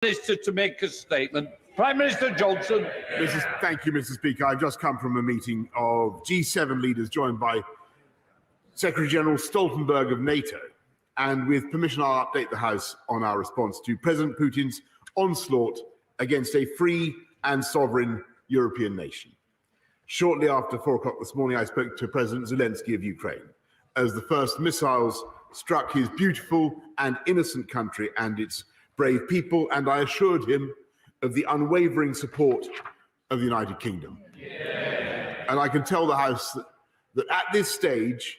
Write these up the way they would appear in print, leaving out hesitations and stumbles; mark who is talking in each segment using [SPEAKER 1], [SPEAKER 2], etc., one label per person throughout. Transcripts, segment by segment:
[SPEAKER 1] Minister to make a statement. Prime Minister Johnson.
[SPEAKER 2] Thank you, Mr. Speaker. I've just come from a meeting of G7 leaders joined by Secretary General Stoltenberg of NATO. And with permission, I'll update the House on our response to President Putin's onslaught against a free and sovereign European nation. Shortly after 4 o'clock this morning, I spoke to President Zelensky of Ukraine as the first missiles struck his beautiful and innocent country and its brave people, and I assured him of the unwavering support of the United Kingdom. And I can tell the House that at this stage,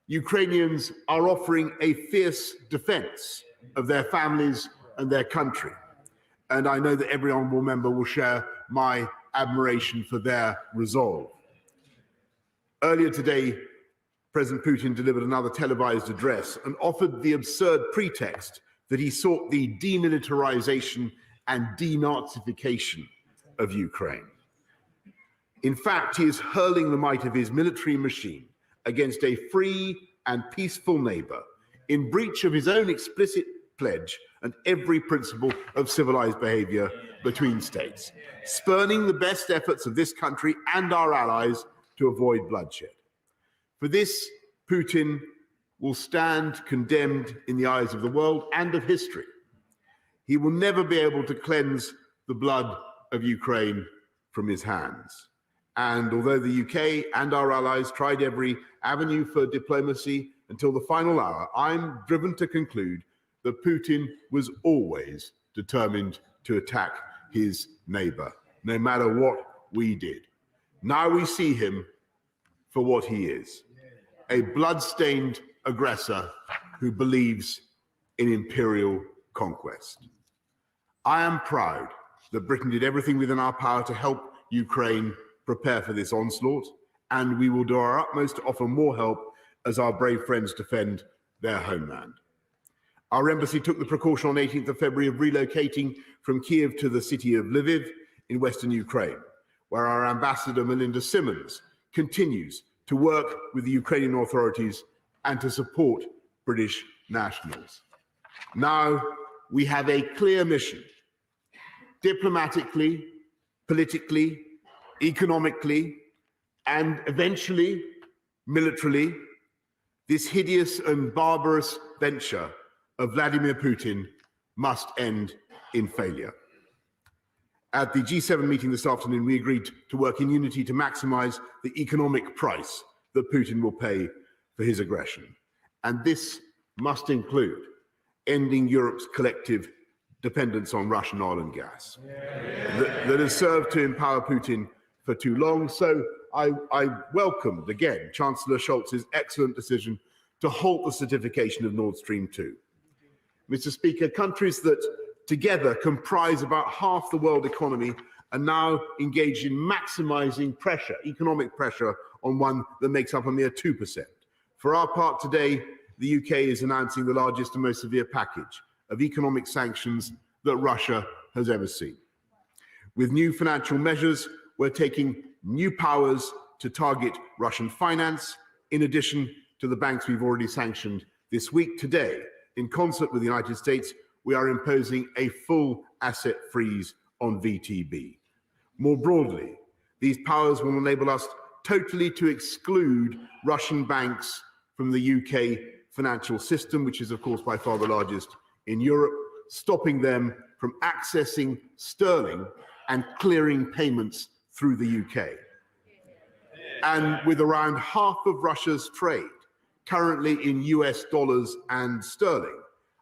[SPEAKER 2] Ukrainians are offering a fierce defense of their families and their country. And I know that every honourable member will share my admiration for their resolve. Earlier today, President Putin delivered another televised address and offered the absurd pretext that he sought the demilitarization and denazification of Ukraine. In fact, he is hurling the might of his military machine against a free and peaceful neighbor in breach of his own explicit pledge and every principle of civilized behavior between states, spurning the best efforts of this country and our allies to avoid bloodshed. For this, Putin will stand condemned in the eyes of the world and of history. He will never be able to cleanse the blood of Ukraine from his hands. And although the UK and our allies tried every avenue for diplomacy until the final hour, I'm driven to conclude that Putin was always determined to attack his neighbor, no matter what we did. Now we see him for what he is, a blood-stained aggressor who believes in imperial conquest. I am proud that Britain did everything within our power to help Ukraine prepare for this onslaught, and we will do our utmost to offer more help as our brave friends defend their homeland. Our embassy took the precaution on 18th of February of relocating from Kiev to the city of Lviv in western Ukraine, where our ambassador Melinda Simmons continues to work with the Ukrainian authorities and to support British nationals. Now we have a clear mission: diplomatically, politically, economically, and eventually militarily, this hideous and barbarous venture of Vladimir Putin must end in failure. At the G7 meeting this afternoon, we agreed to work in unity to maximize the economic price that Putin will pay for his aggression. And this must include ending Europe's collective dependence on Russian oil and gas that has served to empower Putin for too long. So I welcomed, again, Chancellor Scholz's excellent decision to halt the certification of Nord Stream 2. Mr. Speaker, countries that together comprise about half the world economy are now engaged in maximizing pressure, economic pressure, on one that makes up a mere 2%. For our part today, the UK is announcing the largest and most severe package of economic sanctions that Russia has ever seen. With new financial measures, we're taking new powers to target Russian finance, in addition to the banks we've already sanctioned this week. Today, in concert with the United States, we are imposing a full asset freeze on VTB. More broadly, these powers will enable us totally to exclude Russian banks from the UK financial system, which is, of course, by far the largest in Europe, stopping them from accessing sterling and clearing payments through the UK. And with around half of Russia's trade currently in US dollars and sterling,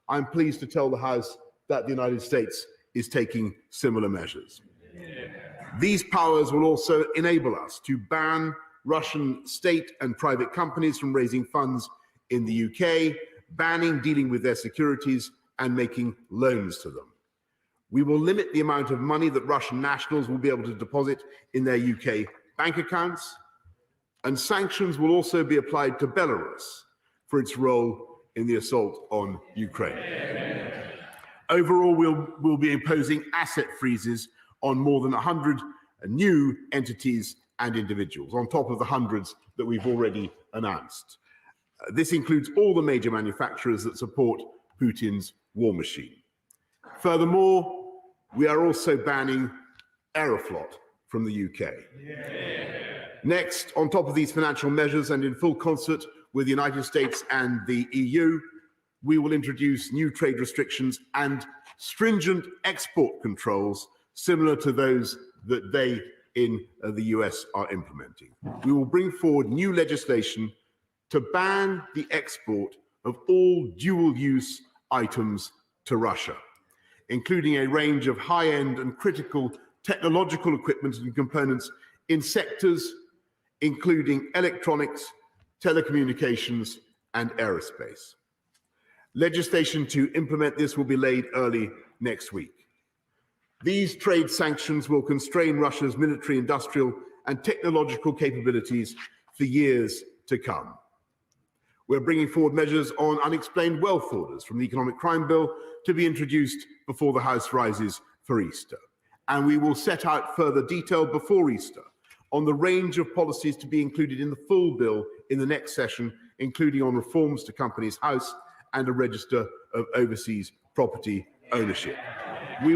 [SPEAKER 2] I'm pleased to tell the House that the United States is taking similar measures. These powers will also enable us to ban Russian state and private companies from raising funds in the UK, banning dealing with their securities and making loans to them. We will limit the amount of money that Russian nationals will be able to deposit in their UK bank accounts, and sanctions will also be applied to Belarus for its role in the assault on Ukraine. Overall, we'll be imposing asset freezes on more than 100 new entities and individuals, on top of the hundreds that we've already announced. This includes all the major manufacturers that support Putin's war machine. Furthermore, We are also banning Aeroflot from the UK. Next, on top of these financial measures and in full concert with the United States and the EU, we will introduce new trade restrictions and stringent export controls similar to those that they in the US are implementing. We will bring forward new legislation to ban the export of all dual-use items to Russia, including a range of high-end and critical technological equipment and components in sectors including electronics, telecommunications, and aerospace. Legislation to implement this will be laid early next week. These trade sanctions will constrain Russia's military, industrial, and technological capabilities for years to come. We're bringing forward measures on unexplained wealth orders from the Economic Crime Bill to be introduced before the House rises for Easter. And we will set out further detail before Easter on the range of policies to be included in the full bill in the next session, including on reforms to Companies House and a register of overseas property ownership. We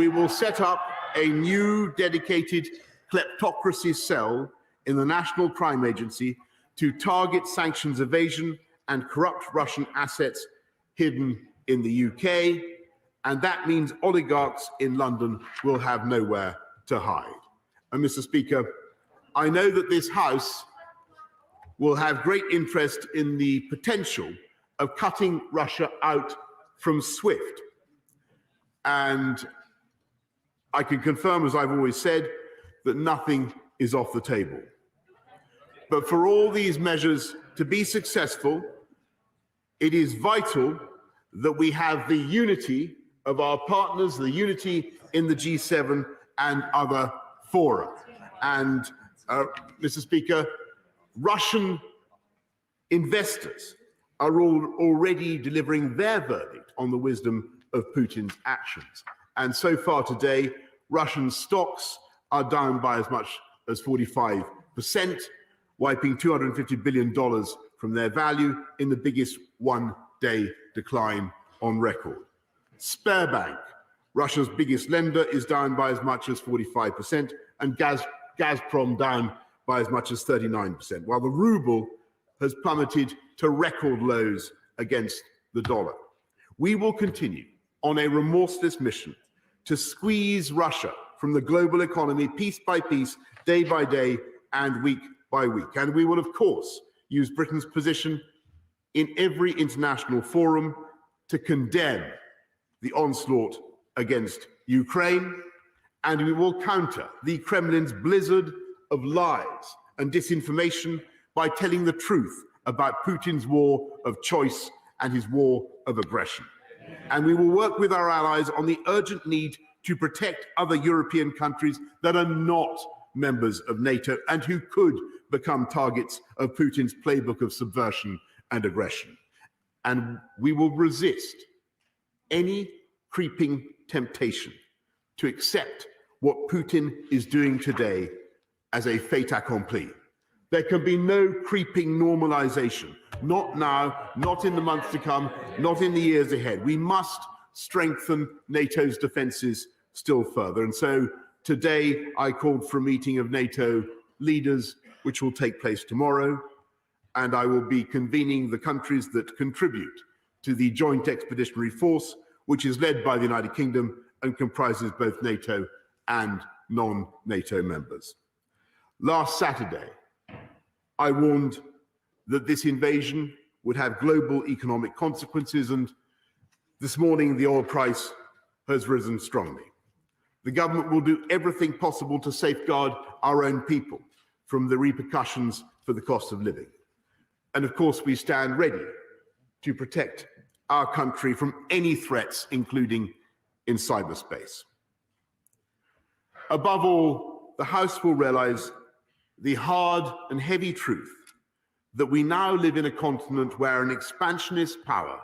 [SPEAKER 2] will set up a new dedicated kleptocracy cell in the National Crime Agency to target sanctions evasion and corrupt Russian assets hidden in the UK, and that means oligarchs in London will have nowhere to hide. And Mr. Speaker, I know that this House will have great interest in the potential of cutting Russia out from SWIFT. And I can confirm, as I've always said, that nothing is off the table. But for all these measures to be successful, it is vital that we have the unity of our partners, the unity in the G7 and other fora. And, Mr. Speaker, Russian investors are already delivering their verdict on the wisdom of Putin's actions. And so far today, Russian stocks are down by as much as 45%, wiping $250 billion from their value in the biggest one-day decline on record. Sberbank, Russia's biggest lender, is down by as much as 45%, and Gazprom down by as much as 39%, while the ruble has plummeted to record lows against the dollar. We will continue on a remorseless mission to squeeze Russia from the global economy piece by piece, day by day, and week by week. And we will, of course, use Britain's position in every international forum to condemn the onslaught against Ukraine, and we will counter the Kremlin's blizzard of lies and disinformation by telling the truth about Putin's war of choice and his war of aggression. And we will work with our allies on the urgent need to protect other European countries that are not members of NATO and who could become targets of Putin's playbook of subversion and aggression. And we will resist any creeping temptation to accept what Putin is doing today as a fait accompli. There can be no creeping normalization, not now, not in the months to come, not in the years ahead. We must strengthen NATO's defenses still further. And so today I called for a meeting of NATO leaders, which will take place tomorrow, and I will be convening the countries that contribute to the Joint Expeditionary Force, which is led by the United Kingdom and comprises both NATO and non-NATO members. Last Saturday, I warned that this invasion would have global economic consequences, and this morning the oil price has risen strongly. The government will do everything possible to safeguard our own people from the repercussions for the cost of living. And of course, we stand ready to protect our country from any threats, including in cyberspace. Above all, the House will realize the hard and heavy truth that we now live in a continent where an expansionist power,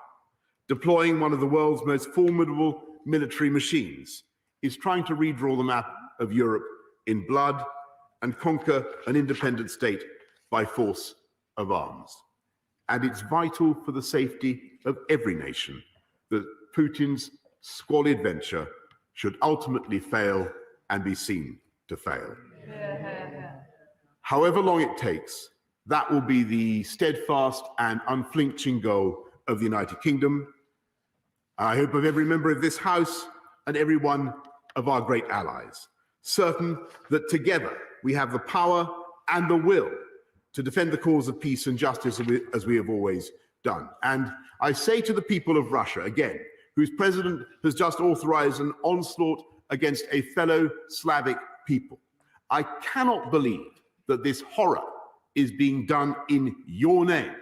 [SPEAKER 2] deploying one of the world's most formidable military machines, is trying to redraw the map of Europe in blood and conquer an independent state by force of arms. And it's vital for the safety of every nation that Putin's squalid venture should ultimately fail and be seen to fail. However long it takes, that will be the steadfast and unflinching goal of the United Kingdom. I hope of every member of this House and every one of our great allies, certain that together we have the power and the will to defend the cause of peace and justice as we have always done. And I say to the people of Russia, again, whose president has just authorized an onslaught against a fellow Slavic people, I cannot believe that this horror is being done in your name,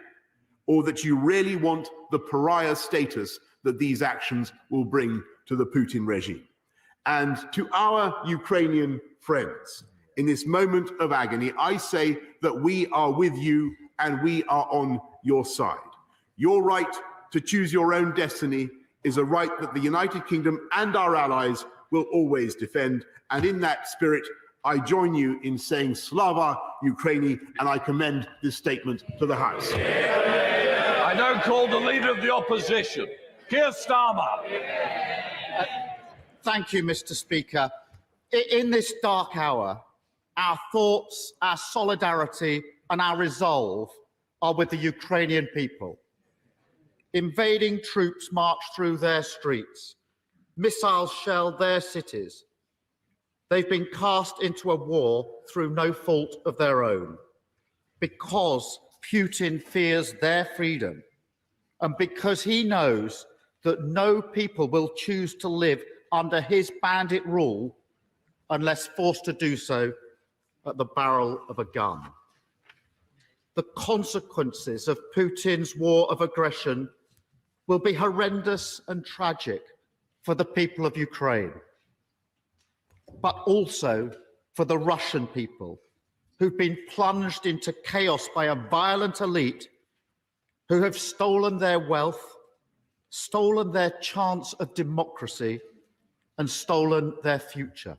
[SPEAKER 2] or that you really want the pariah status that these actions will bring to the Putin regime. And to our Ukrainian friends, in this moment of agony, I say that we are with you and we are on your side. Your right to choose your own destiny is a right that the United Kingdom and our allies will always defend. And in that spirit, I join you in saying Slava Ukraini, and I commend this statement to the House.
[SPEAKER 1] I now call the Leader of the Opposition, Keir Starmer.
[SPEAKER 3] Thank you, Mr. Speaker. In this dark hour, our thoughts, our solidarity, and our resolve are with the Ukrainian people. Invading troops march through their streets. Missiles shell their cities. They've been cast into a war through no fault of their own, because Putin fears their freedom and because he knows that no people will choose to live under his bandit rule unless forced to do so at the barrel of a gun. The consequences of Putin's war of aggression will be horrendous and tragic for the people of Ukraine, but also for the Russian people, who've been plunged into chaos by a violent elite who have stolen their wealth, stolen their chance of democracy, and stolen their future.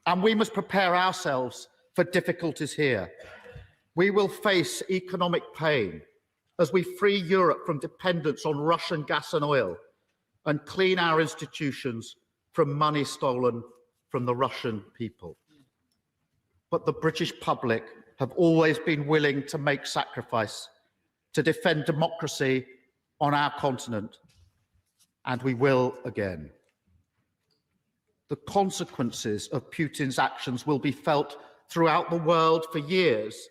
[SPEAKER 3] And we must prepare ourselves for difficulties here. We will face economic pain as we free Europe from dependence on Russian gas and oil and clean our institutions from money stolen from the Russian people. But the British public have always been willing to make sacrifice to defend democracy on our continent, and we will again. The consequences of Putin's actions will be felt throughout the world for years,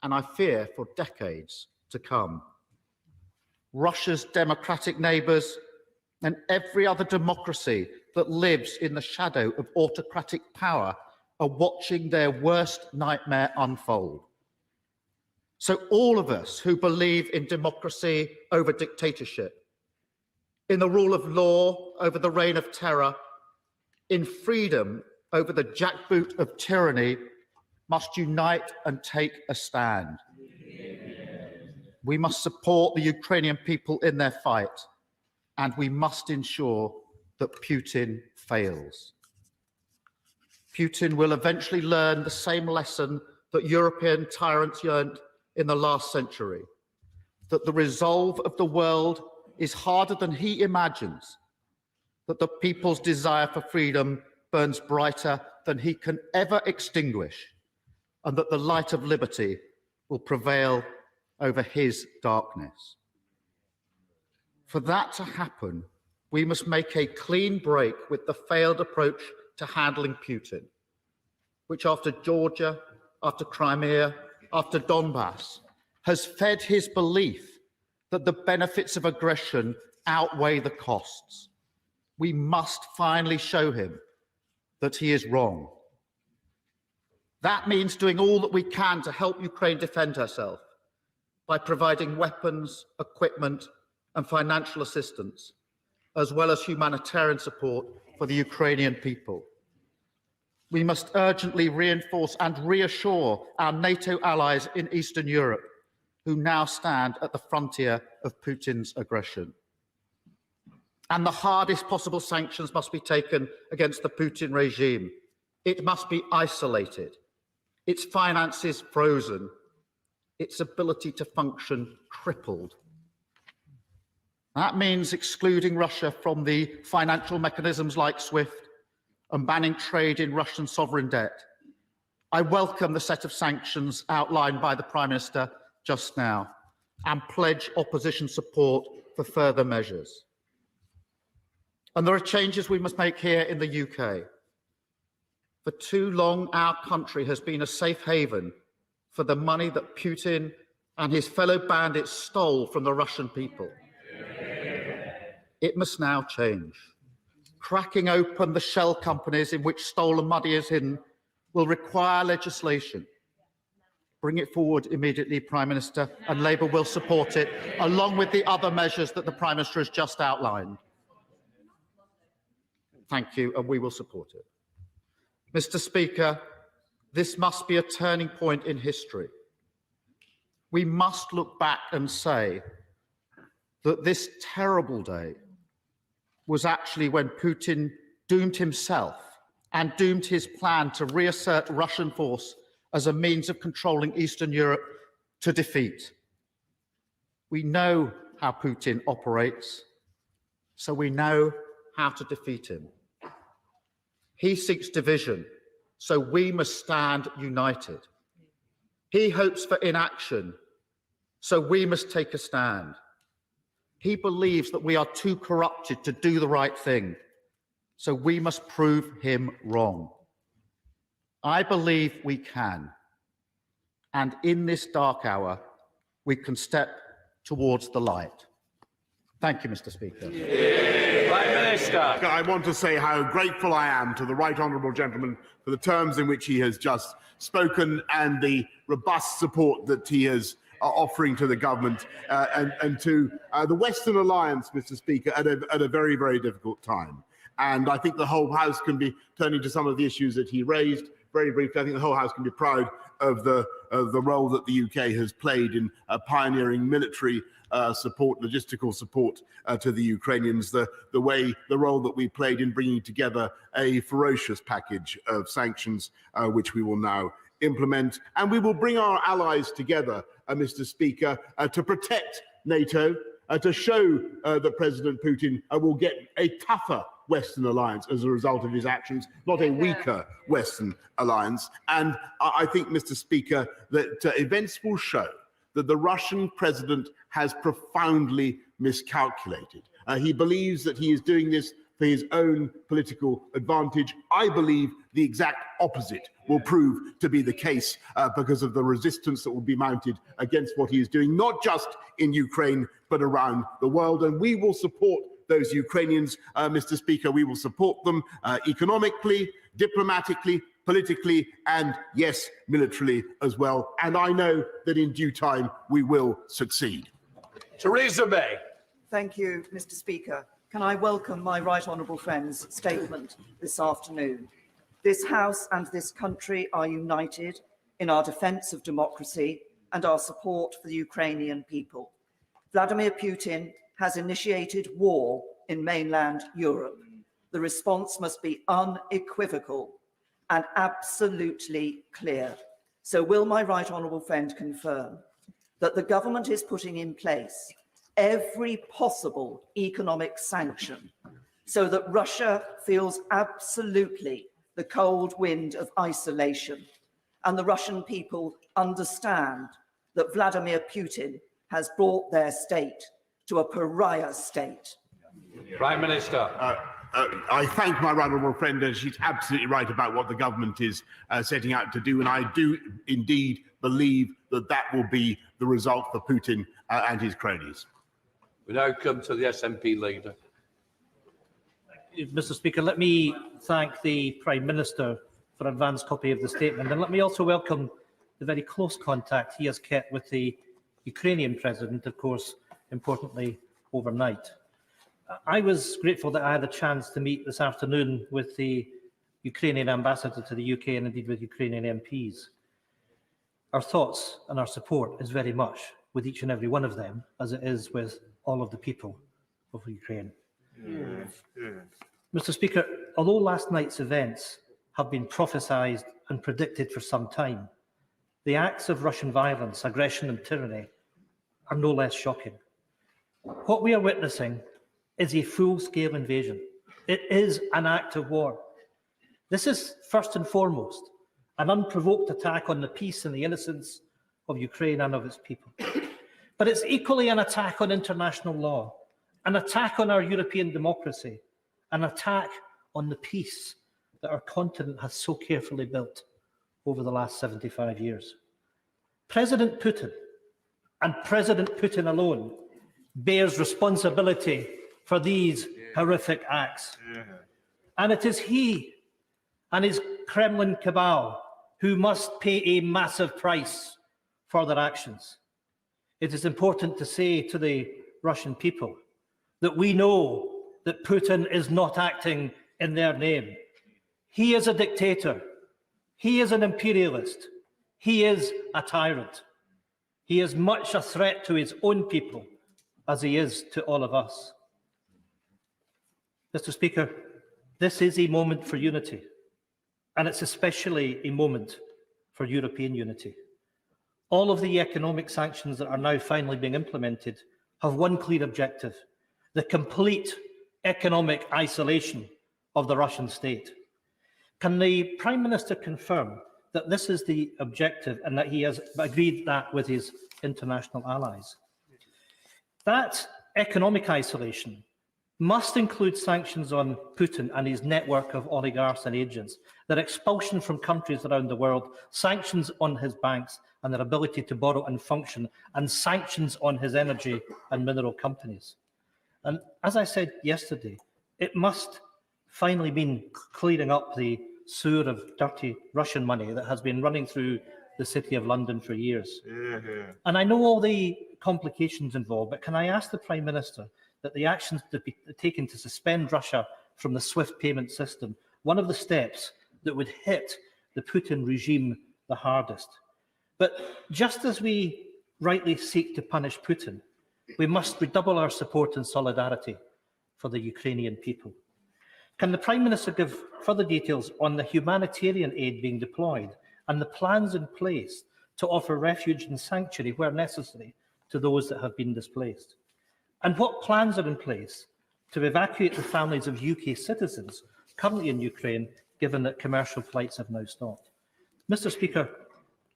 [SPEAKER 3] and I fear for decades to come. Russia's democratic neighbours and every other democracy that lives in the shadow of autocratic power are watching their worst nightmare unfold. So all of us who believe in democracy over dictatorship, in the rule of law over the reign of terror, in freedom over the jackboot of tyranny, must unite and take a stand. We must support the Ukrainian people in their fight, and we must ensure that Putin fails. Putin will eventually learn the same lesson that European tyrants learned in the last century, that the resolve of the world is harder than he imagines, that the people's desire for freedom burns brighter than he can ever extinguish, and that the light of liberty will prevail over his darkness. For that to happen, we must make a clean break with the failed approach to handling Putin, which after Georgia, after Crimea, after Donbass, has fed his belief that the benefits of aggression outweigh the costs. We must finally show him that he is wrong. That means doing all that we can to help Ukraine defend herself by providing weapons, equipment, and financial assistance, as well as humanitarian support for the Ukrainian people. We must urgently reinforce and reassure our NATO allies in Eastern Europe, who now stand at the frontier of Putin's aggression. And the hardest possible sanctions must be taken against the Putin regime. It must be isolated, its finances frozen, its ability to function crippled. That means excluding Russia from the financial mechanisms like SWIFT and banning trade in Russian sovereign debt. I welcome the set of sanctions outlined by the Prime Minister just now and pledge opposition support for further measures. And there are changes we must make here in the UK. For too long, our country has been a safe haven for the money that Putin and his fellow bandits stole from the Russian people. It must now change. Cracking open the shell companies in which stolen money is hidden will require legislation. Bring it forward immediately, Prime Minister, and Labour will support it, along with the other measures that the Prime Minister has just outlined. Thank you, and we will support it. Mr. Speaker, this must be a turning point in history. We must look back and say that this terrible day was actually when Putin doomed himself and doomed his plan to reassert Russian force as a means of controlling Eastern Europe to defeat. We know how Putin operates, so we know how to defeat him. He seeks division, so we must stand united. He hopes for inaction, so we must take a stand. He believes that we are too corrupted to do the right thing, so we must prove him wrong. I believe we can, and in this dark hour, we can step towards the light. Thank you, Mr. Speaker.
[SPEAKER 1] Prime Minister.
[SPEAKER 2] I want to say how grateful I am to the Right Honourable Gentleman for the terms in which he has just spoken and the robust support that he is offering to the government and to the Western Alliance, Mr. Speaker, at a very, very difficult time. And I think the whole House can be, turning to some of the issues that he raised very briefly, I think the whole House can be proud of the role that the UK has played in pioneering military support, logistical support to the Ukrainians, the role that we played in bringing together a ferocious package of sanctions, which we will now implement. And we will bring our allies together, Mr. Speaker, to protect NATO, to show that President Putin will get a tougher Western alliance as a result of his actions, not a weaker Western alliance. And I think, Mr. Speaker, that events will show that the Russian president has profoundly miscalculated. He believes that he is doing this for his own political advantage. I believe the exact opposite will prove to be the case because of the resistance that will be mounted against what he is doing, not just in Ukraine, but around the world. And we will support those Ukrainians, Mr. Speaker. We will support them economically, diplomatically, politically, and yes, militarily as well. And I know that in due time we will succeed.
[SPEAKER 1] Theresa May.
[SPEAKER 4] Thank you, Mr. Speaker. Can I welcome my right honourable friend's statement this afternoon? This House and this country are united in our defence of democracy and our support for the Ukrainian people. Vladimir Putin has initiated war in mainland Europe. The response must be unequivocal and absolutely clear. So will my right honourable friend confirm that the government is putting in place every possible economic sanction so that Russia feels absolutely the cold wind of isolation and the Russian people understand that Vladimir Putin has brought their state to a pariah state?
[SPEAKER 1] Prime Minister.
[SPEAKER 2] I thank my right honourable friend, and she's absolutely right about what the government is setting out to do. And I do indeed believe that that will be the result for Putin and his cronies.
[SPEAKER 1] We now come to the SNP leader.
[SPEAKER 5] Mr. Speaker, let me thank the Prime Minister for an advance copy of the statement, and let me also welcome the very close contact he has kept with the Ukrainian President, of course, importantly, overnight. I was grateful that I had a chance to meet this afternoon with the Ukrainian ambassador to the UK and indeed with Ukrainian MPs. Our thoughts and our support is very much with each and every one of them, as it is with all of the people of Ukraine. Mr. Speaker, although last night's events have been prophesied and predicted for some time, the acts of Russian violence, aggression and tyranny are no less shocking. What we are witnessing is a full-scale invasion. It is an act of war. This is, first and foremost, an unprovoked attack on the peace and the innocence of Ukraine and of its people. But it's equally an attack on international law, an attack on our European democracy, an attack on the peace that our continent has so carefully built over the last 75 years. President Putin, and President Putin alone, bears responsibility for these horrific acts. And it is he and his Kremlin cabal who must pay a massive price for their actions. It is important to say to the Russian people that we know that Putin is not acting in their name. He is a dictator. He is an imperialist. He is a tyrant. He is much a threat to his own people as he is to all of us. Mr. Speaker, this is a moment for unity, and it's especially a moment for European unity. All of the economic sanctions that are now finally being implemented have one clear objective: the complete economic isolation of the Russian state. Can the Prime Minister confirm that this is the objective and that he has agreed that with his international allies? That economic isolation must include sanctions on Putin and his network of oligarchs and agents, their expulsion from countries around the world, sanctions on his banks and their ability to borrow and function, and sanctions on his energy and mineral companies. And as I said yesterday, it must finally mean clearing up the sewer of dirty Russian money that has been running through the City of London for years. And I know all the complications involved, but can I ask the Prime Minister that the actions to be taken to suspend Russia from the SWIFT payment system, one of the steps that would hit the Putin regime the hardest. But just as we rightly seek to punish Putin, we must redouble our support and solidarity for the Ukrainian people. Can the Prime Minister give further details on the humanitarian aid being deployed and the plans in place to offer refuge and sanctuary where necessary to those that have been displaced? And what plans are in place to evacuate the families of UK citizens currently in Ukraine, given that commercial flights have now stopped? Mr. Speaker,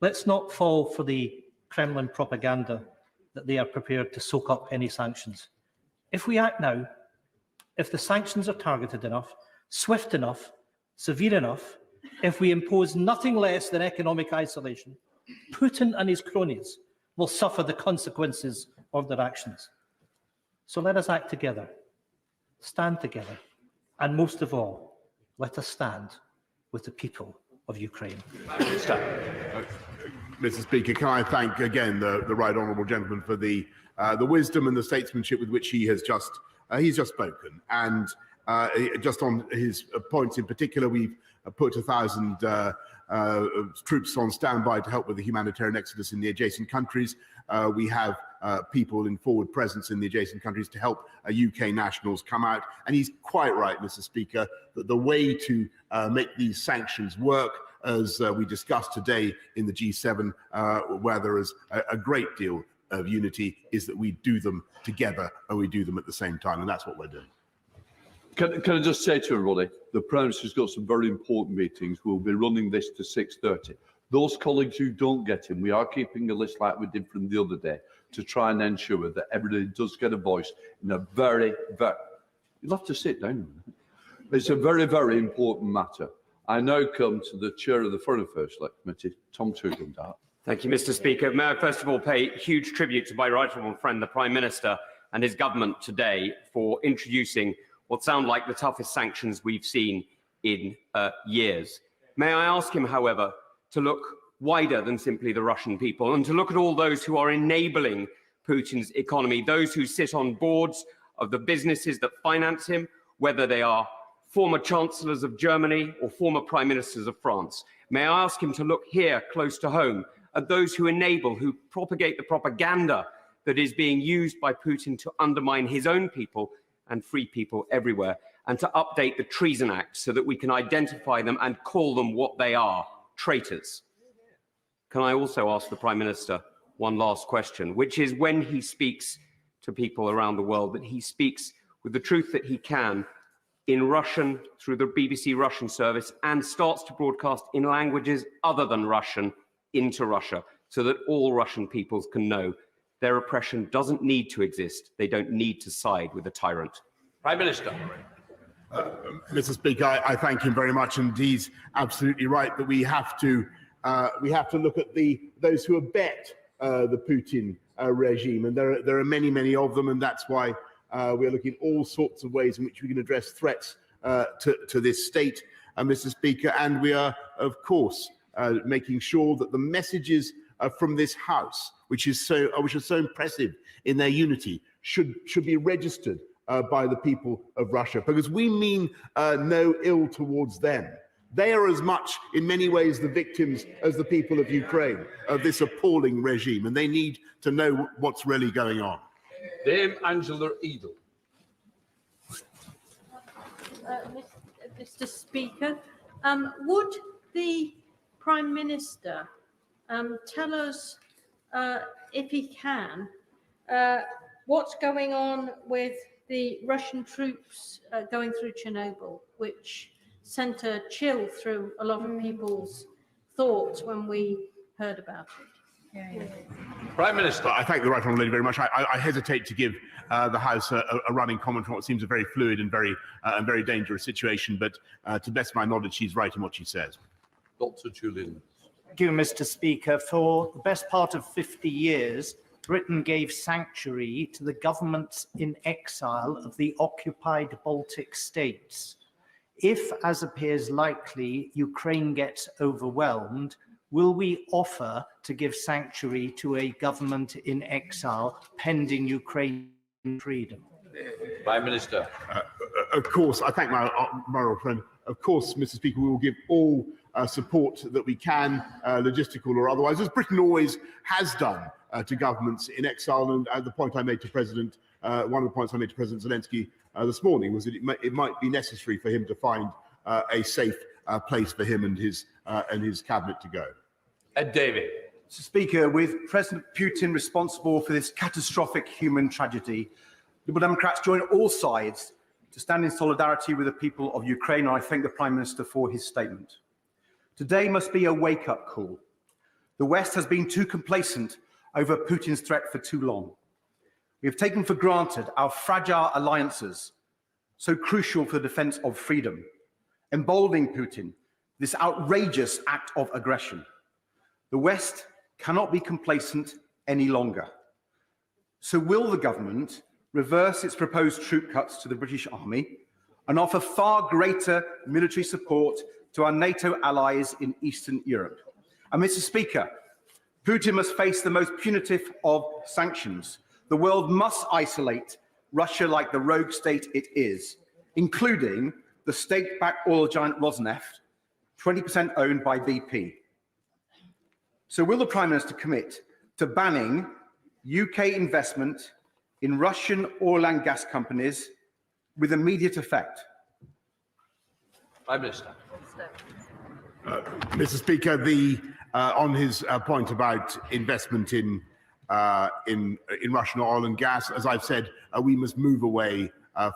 [SPEAKER 5] let's not fall for the Kremlin propaganda that they are prepared to soak up any sanctions. If we act now, if the sanctions are targeted enough, swift enough, severe enough, if we impose nothing less than economic isolation, Putin and his cronies will suffer the consequences of their actions. So let us act together, stand together, and most of all, let us stand with the people of Ukraine.
[SPEAKER 2] Mr. Speaker, can I thank again the right honourable gentleman for the wisdom and the statesmanship with which he's just spoken, and just on his points in particular, we've put 1,000 troops on standby to help with the humanitarian exodus in the adjacent countries. We have people in forward presence in the adjacent countries to help UK nationals come out. And he's quite right, Mr. Speaker, that the way to make these sanctions work, as we discussed today in the G7, where there is a great deal of unity, is that we do them together and we do them at the same time. And that's what we're doing.
[SPEAKER 1] Can I just say to everybody, the Prime Minister's got some very important meetings. We'll be running this to 6:30. Those colleagues who don't get in, we are keeping a list like we did from the other day to try and ensure that everybody does get a voice in a very, you'll have to sit down. It's a very, very important matter. I now come to the Chair of the Foreign Affairs Select Committee, Tom Tugendhat.
[SPEAKER 6] Thank you, Mr. Speaker. May I first of all pay huge tribute to my right honourable friend, the Prime Minister, and his government today for introducing what sound like the toughest sanctions we've seen in years. May I ask him, however, to look wider than simply the Russian people and to look at all those who are enabling Putin's economy, those who sit on boards of the businesses that finance him, whether they are former chancellors of Germany or former prime ministers of France. May I ask him to look here close to home at those who enable, who propagate the propaganda that is being used by Putin to undermine his own people and free people everywhere, and to update the Treason Act so that we can identify them and call them what they are, traitors. Can I also ask the Prime Minister one last question, which is when he speaks to people around the world that he speaks with the truth that he can in Russian through the BBC Russian service and starts to broadcast in languages other than Russian into Russia so that all Russian peoples can know their oppression doesn't need to exist. They don't need to side with a tyrant.
[SPEAKER 1] Prime Minister.
[SPEAKER 2] Mr. Speaker, I thank him very much, and he's absolutely right that we have to look at those who abet the Putin regime, and there are many of them, and that's why we're looking at all sorts of ways in which we can address threats to this state, Mr. Speaker, and we are, of course, making sure that the messages from this House, which are so impressive in their unity, should be registered by the people of Russia, because we mean no ill towards them. They are as much, in many ways, the victims as the people of Ukraine of this appalling regime, and they need to know what's really going on.
[SPEAKER 1] Dame Angela Edel.
[SPEAKER 7] Mr. Speaker, would the Prime Minister tell us, if he can, what's going on with the Russian troops going through Chernobyl, which sent a chill through a lot of people's thoughts when we heard about it?
[SPEAKER 1] Prime Minister.
[SPEAKER 2] I thank the right honourable lady very much. I hesitate to give the House a running comment on what seems a very fluid and very dangerous situation, but to the best of my knowledge, she's right in what she says.
[SPEAKER 1] Dr. Julian.
[SPEAKER 8] Thank you, Mr. Speaker. For the best part of 50 years, Britain gave sanctuary to the governments in exile of the occupied Baltic states. If, as appears likely, Ukraine gets overwhelmed, will we offer to give sanctuary to a government in exile pending Ukraine freedom?
[SPEAKER 1] Prime Minister.
[SPEAKER 2] Of course, I thank my honourable friend. Of course, Mr. Speaker, we will give all support that we can, logistical or otherwise, as Britain always has done to governments in exile. And the point I made to President, one of the points I made to President Zelensky this morning was that it might be necessary for him to find a safe place for him and his cabinet to go.
[SPEAKER 1] Ed Davey.
[SPEAKER 9] Mr. Speaker, with President Putin responsible for this catastrophic human tragedy, Liberal Democrats join all sides to stand in solidarity with the people of Ukraine, and I thank the Prime Minister for his statement. Today must be a wake-up call. The West has been too complacent over Putin's threat for too long. We have taken for granted our fragile alliances, so crucial for the defense of freedom, emboldening Putin, this outrageous act of aggression. The West cannot be complacent any longer. So will the government reverse its proposed troop cuts to the British Army and offer far greater military support to our NATO allies in Eastern Europe? And Mr. Speaker, Putin must face the most punitive of sanctions. The world must isolate Russia like the rogue state it is, including the state-backed oil giant Rosneft, 20% owned by BP. So will the Prime Minister commit to banning UK investment in Russian oil and gas companies with immediate effect?
[SPEAKER 1] Prime Minister.
[SPEAKER 2] Mr. Speaker, on his point about investment in Russian oil and gas, as I've said, we must move away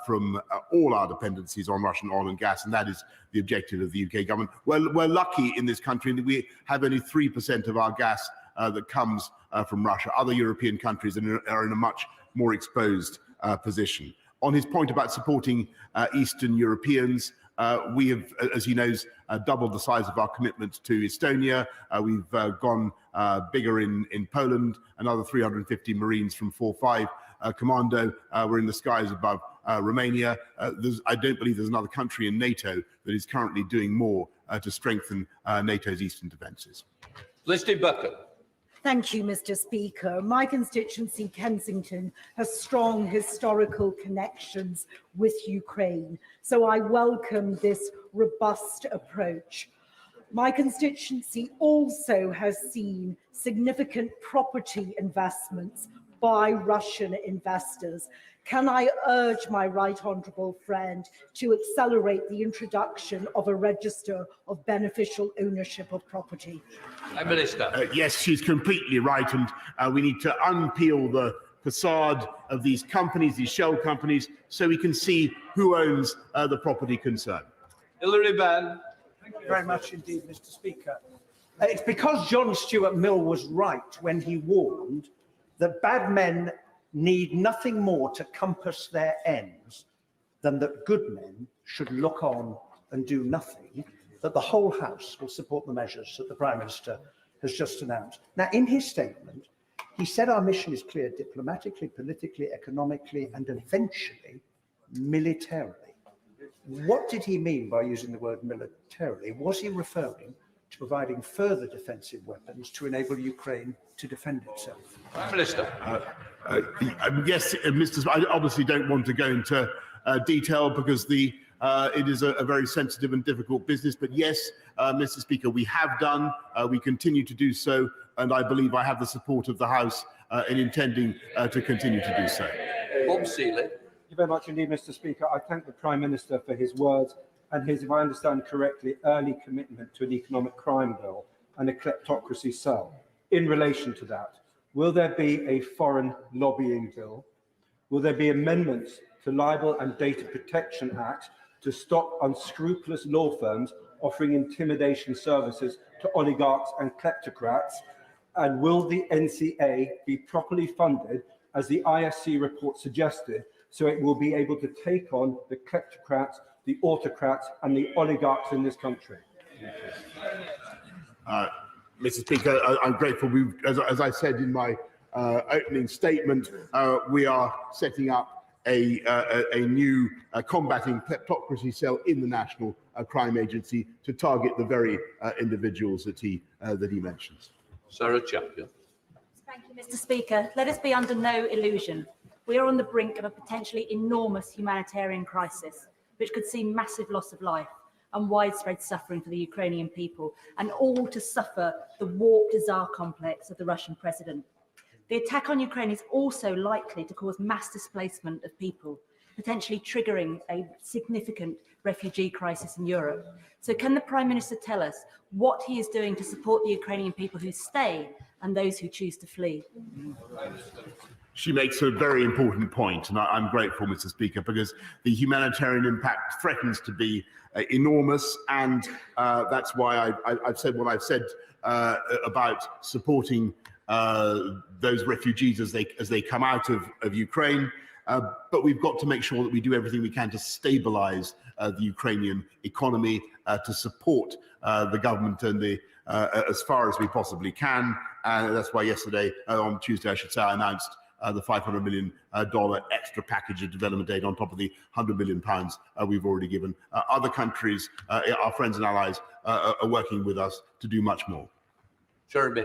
[SPEAKER 2] from all our dependencies on Russian oil and gas, and that is the objective of the UK government. Well, we're lucky in this country that we have only 3% of our gas that comes from Russia. Other European countries are in a much more exposed position. On his point about supporting Eastern Europeans, we have, as he knows, doubled the size of our commitment to Estonia. We've gone bigger in Poland, another 350 Marines from 4-5 Commando. We're in the skies above Romania. I don't believe there's another country in NATO that is currently doing more to strengthen NATO's eastern defences.
[SPEAKER 1] Felicity Bucket.
[SPEAKER 10] Thank you, Mr. Speaker. My constituency, Kensington, has strong historical connections with Ukraine, so I welcome this robust approach. My constituency also has seen significant property investments by Russian investors. Can I urge my right honourable friend to accelerate the introduction of a register of beneficial ownership of property?
[SPEAKER 1] Prime Minister.
[SPEAKER 2] Yes, she's completely right, and we need to unpeel the facade of these companies, these shell companies, so we can see who owns the property concerned.
[SPEAKER 1] Hilary Benn.
[SPEAKER 8] Thank you very much indeed, Mr. Speaker. It's because John Stuart Mill was right when he warned that bad men need nothing more to compass their ends than that good men should look on and do nothing, that the whole House will support the measures that the Prime Minister has just announced. Now, in his statement, he said our mission is clear diplomatically, politically, economically, and eventually militarily. What did he mean by using the word militarily? Was he referring to providing further defensive weapons to enable Ukraine to defend itself?
[SPEAKER 1] Prime Minister.
[SPEAKER 2] Yes, I obviously don't want to go into detail because it is a very sensitive and difficult business. But yes, Mr. Speaker, we have done, we continue to do so, and I believe I have the support of the House in intending to continue to do so.
[SPEAKER 1] Bob Seeley.
[SPEAKER 11] Thank you very much indeed, Mr. Speaker. I thank the Prime Minister for his words and his, if I understand correctly, early commitment to an economic crime bill and a kleptocracy cell. In relation to that, will there be a foreign lobbying bill? Will there be amendments to Libel and Data Protection Act to stop unscrupulous law firms offering intimidation services to oligarchs and kleptocrats? And will the NCA be properly funded, as the ISC report suggested, so it will be able to take on the kleptocrats, the autocrats, and the oligarchs in this country?
[SPEAKER 2] Mr. Speaker, I'm grateful. As I said in my opening statement, we are setting up a new combating kleptocracy cell in the National Crime Agency to target the very individuals that he mentions.
[SPEAKER 1] Sarah Champion.
[SPEAKER 12] Thank you, Mr. Speaker. Let us be under no illusion. We are on the brink of a potentially enormous humanitarian crisis, which could see massive loss of life and widespread suffering for the Ukrainian people, and all to suffer the warped Tsar complex of the Russian president. The attack on Ukraine is also likely to cause mass displacement of people, potentially triggering a significant refugee crisis in Europe. So can the Prime Minister tell us what he is doing to support the Ukrainian people who stay and those who choose to flee?
[SPEAKER 2] She makes a very important point, and I'm grateful, Mr. Speaker, because the humanitarian impact threatens to be enormous, and that's why I've said what I've said about supporting those refugees as they come out of Ukraine. But we've got to make sure that we do everything we can to stabilize the Ukrainian economy, to support the government and as far as we possibly can. And that's why yesterday, on Tuesday, I should say, I announced the $500 million extra package of development aid on top of the £100 million we've already given. Other countries, our friends and allies, are working with us to do much more.
[SPEAKER 1] Jeremy.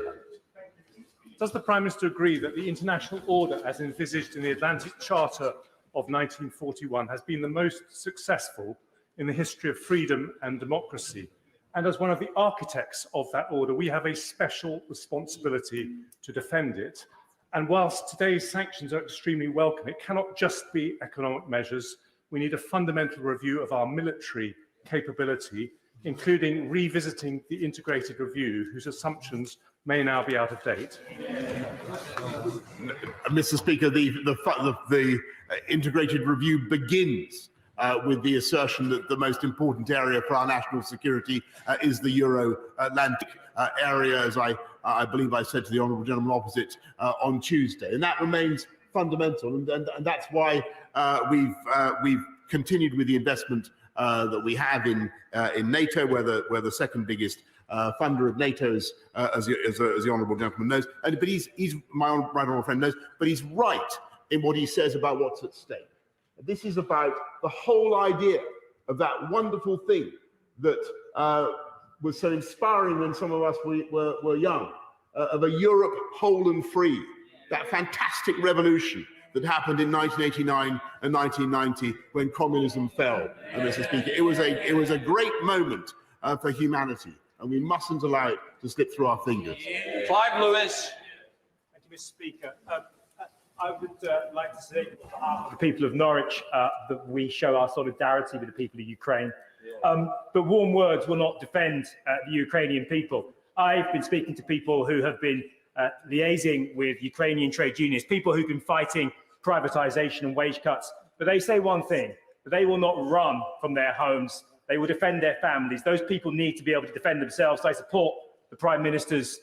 [SPEAKER 13] Does the Prime Minister agree that the international order, as envisaged in the Atlantic Charter of 1941, has been the most successful in the history of freedom and democracy? And as one of the architects of that order, we have a special responsibility to defend it. And whilst today's sanctions are extremely welcome, it cannot just be economic measures. We need a fundamental review of our military capability, including revisiting the integrated review, whose assumptions may now be out of date.
[SPEAKER 2] Mr. Speaker, the integrated review begins with the assertion that the most important area for our national security is the Euro-Atlantic area, as I believe I said to the honourable gentleman opposite on Tuesday, and that remains fundamental, and that's why we've continued with the investment that we have in NATO. We're the second biggest funder of NATO, as the honourable gentleman knows. But he's my right honourable friend knows. But he's right in what he says about what's at stake. This is about the whole idea of that wonderful thing that was so inspiring when some of us were young, of a Europe whole and free, that fantastic revolution that happened in 1989 and 1990 when communism fell, Mr. Speaker. It was a great moment for humanity, and we mustn't allow it to slip through our fingers.
[SPEAKER 1] Clive Lewis.
[SPEAKER 13] Thank you, Mr. Speaker. I would like to say on behalf of the people of Norwich that we show our solidarity with the people of Ukraine. But warm words will not defend the Ukrainian people. I've been speaking to people who have been
[SPEAKER 14] liaising with Ukrainian trade unions, people who've been fighting privatization and wage cuts. But they say one thing, that they will not run from their homes. They will defend their families. Those people need to be able to defend themselves. I support the Prime Minister's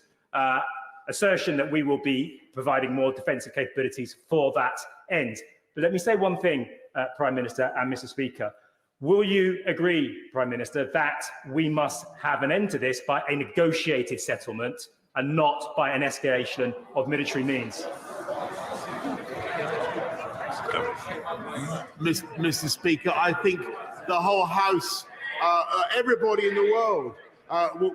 [SPEAKER 14] assertion that we will be providing more defensive capabilities for that end. But let me say one thing, Prime Minister and Mr. Speaker. Will you agree, Prime Minister, that we must have an end to this by a negotiated settlement and not by an escalation of military means?
[SPEAKER 2] Mr. Speaker, I think the whole House, everybody in the world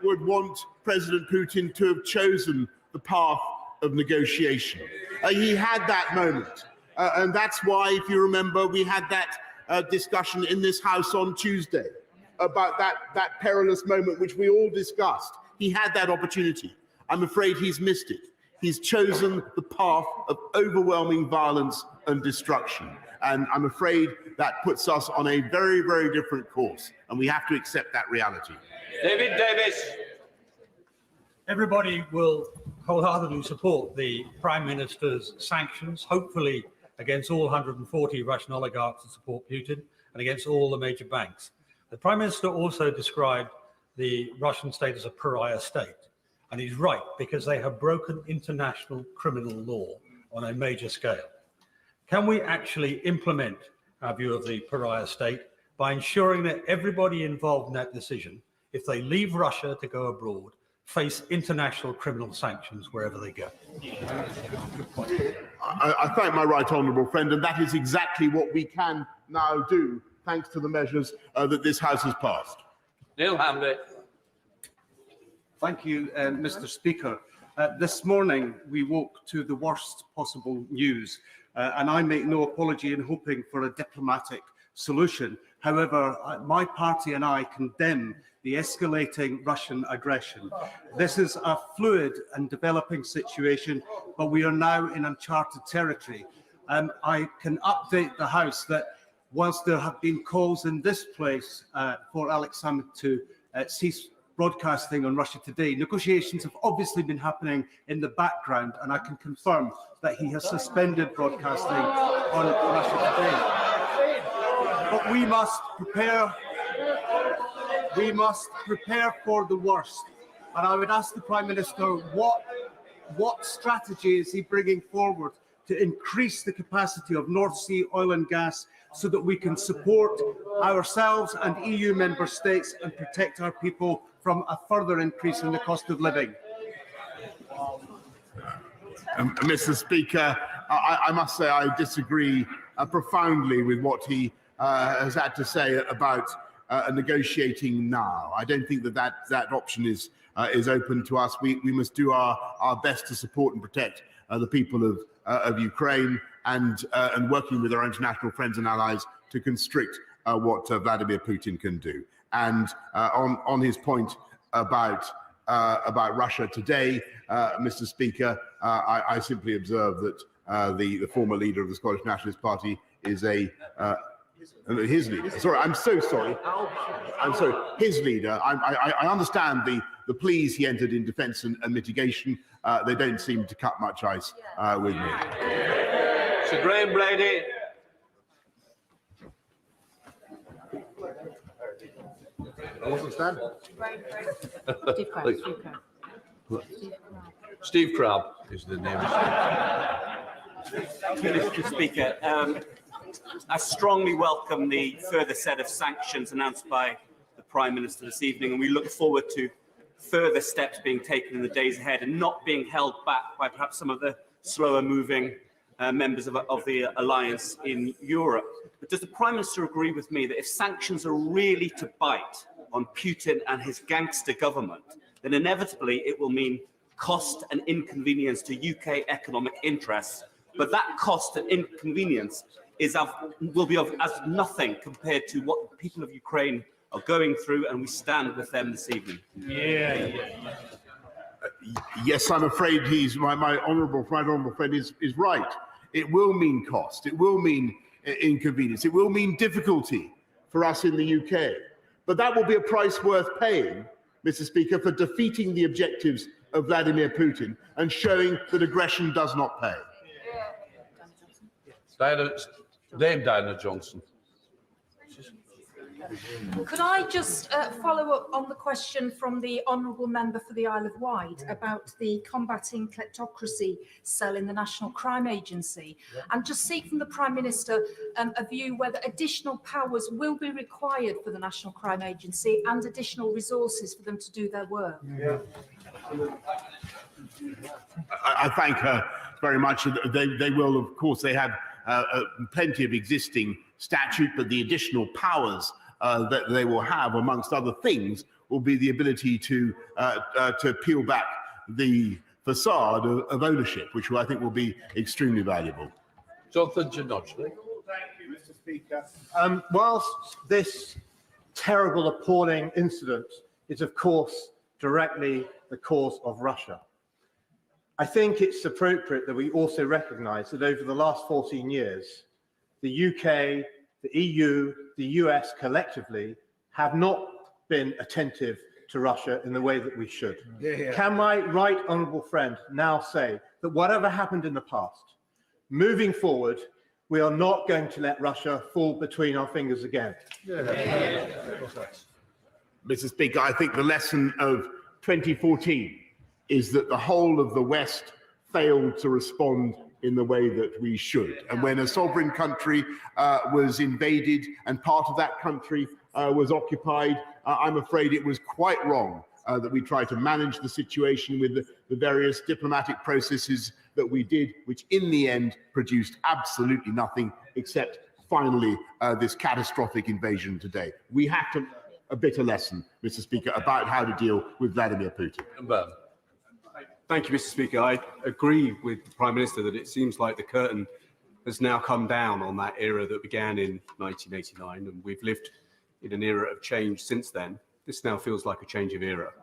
[SPEAKER 2] would want President Putin to have chosen the path of negotiation. He had that moment. And that's why, if you remember, we had that discussion in this House on Tuesday about that perilous moment which we all discussed. He had that opportunity. I'm afraid he's missed it. He's chosen the path of overwhelming violence and destruction. And I'm afraid that puts us on a very, very different course. And we have to accept that reality.
[SPEAKER 6] David Davis.
[SPEAKER 15] Everybody will wholeheartedly support the Prime Minister's sanctions, hopefully against all 140 Russian oligarchs that support Putin and against all the major banks. The Prime Minister also described the Russian state as a pariah state. And he's right, because they have broken international criminal law on a major scale. Can we actually implement our view of the pariah state by ensuring that everybody involved in that decision, if they leave Russia to go abroad, face international criminal sanctions wherever they go?
[SPEAKER 2] I thank my right honourable friend, and that is exactly what we can now do, thanks to the measures that this House has passed.
[SPEAKER 6] Neil Hamlett.
[SPEAKER 9] Thank you, Mr. Speaker. This morning, we woke to the worst possible news, and I make no apology in hoping for a diplomatic solution. However, my party and I condemn the escalating Russian aggression. This is a fluid and developing situation, but we are now in uncharted territory. I can update the House that whilst there have been calls in this place for Alex Salmond to cease broadcasting on Russia Today, negotiations have obviously been happening in the background, and I can confirm that he has suspended broadcasting on Russia Today. But we must prepare for the worst. And I would ask the Prime Minister, what strategy is he bringing forward to increase the capacity of North Sea oil and gas so that we can support ourselves and EU member states and protect our people from a further increase in the cost of living?
[SPEAKER 2] Mr. Speaker, I must say I disagree profoundly with what he has had to say about negotiating now. I don't think that option is open to us. We must do our best to support and protect the people of Ukraine, and working with our international friends and allies to constrict what Vladimir Putin can do. And on his point about Russia Today, Mr. Speaker, I simply observe that the former leader of the Scottish Nationalist Party is his leader. Sorry, I'm so sorry. I'm sorry. His leader. I understand the pleas he entered in defence and mitigation. They don't seem to cut much ice with me.
[SPEAKER 6] Sir Graham Brady.
[SPEAKER 2] I wasn't standing.
[SPEAKER 1] Steve Crabb is the name.
[SPEAKER 16] Mr. Speaker, I strongly welcome the further set of sanctions announced by the Prime Minister this evening, and we look forward to further steps being taken in the days ahead and not being held back by perhaps some of the slower moving members of the alliance in Europe. But does the Prime Minister agree with me that if sanctions are really to bite on Putin and his gangster government, then inevitably it will mean cost and inconvenience to UK economic interests, but that cost and inconvenience will be of as nothing compared to what the people of Ukraine are going through, and we stand with them this evening.
[SPEAKER 2] Yes, I'm afraid my honourable friend is right. It will mean cost. It will mean inconvenience. It will mean difficulty for us in the UK. But that will be a price worth paying, Mr. Speaker, for defeating the objectives of Vladimir Putin and showing that aggression does not pay.
[SPEAKER 1] Diana Johnson.
[SPEAKER 17] Could I just follow up on the question from the honourable member for the Isle of Wight about the combating kleptocracy cell in the National Crime Agency, and just seek from the Prime Minister a view whether additional powers will be required for the National Crime Agency and additional resources for them to do their work?
[SPEAKER 2] I thank her very much. They will, of course, they have plenty of existing statute, but the additional powers that they will have, amongst other things, will be the ability to peel back the facade of ownership, which I think will be extremely valuable.
[SPEAKER 1] Jonathan Ginocchia.
[SPEAKER 18] Thank you, Mr. Speaker. Whilst this terrible, appalling incident is, of course, directly the cause of Russia, I think it's appropriate that we also recognise that over the last 14 years, the UK, the EU, the US collectively have not been attentive to Russia in the way that we should. Can my right honourable friend now say that whatever happened in the past, moving forward, we are not going to let Russia fall between our fingers again?
[SPEAKER 2] Mr. Speaker, I think the lesson of 2014 is that the whole of the West failed to respond in the way that we should. And when a sovereign country was invaded and part of that country was occupied, I'm afraid it was quite wrong that we tried to manage the situation with the various diplomatic processes that we did, which in the end produced absolutely nothing except finally this catastrophic invasion today. We have to a bitter lesson, Mr. Speaker, about how to deal with Vladimir Putin.
[SPEAKER 19] Thank you, Mr. Speaker. I agree with the Prime Minister that it seems like the curtain has now come down on that era that began in 1989, and we've lived in an era of change since then. This now feels like a change of era.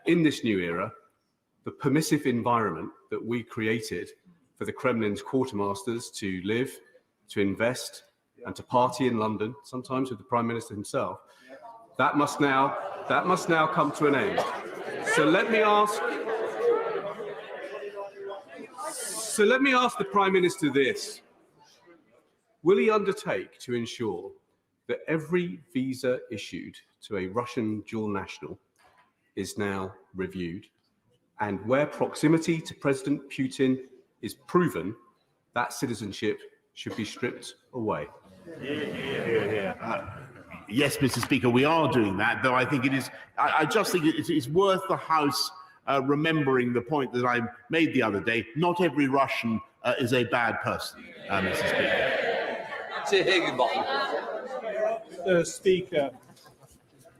[SPEAKER 19] In this new era, the permissive environment that we created for the Kremlin's quartermasters to live, to invest, and to party in London, sometimes with the Prime Minister himself, that must now come to an end. So let me ask the Prime Minister this. Will he undertake to ensure that every visa issued to a Russian dual national is now reviewed, and where proximity to President Putin is proven, that citizenship should be stripped away?
[SPEAKER 2] Yes, Mr. Speaker, we are doing that, though I think it is, I just think it's worth the House remembering the point that I made the other day. Not every Russian is a bad person, Mr. Speaker.
[SPEAKER 13] Speaker,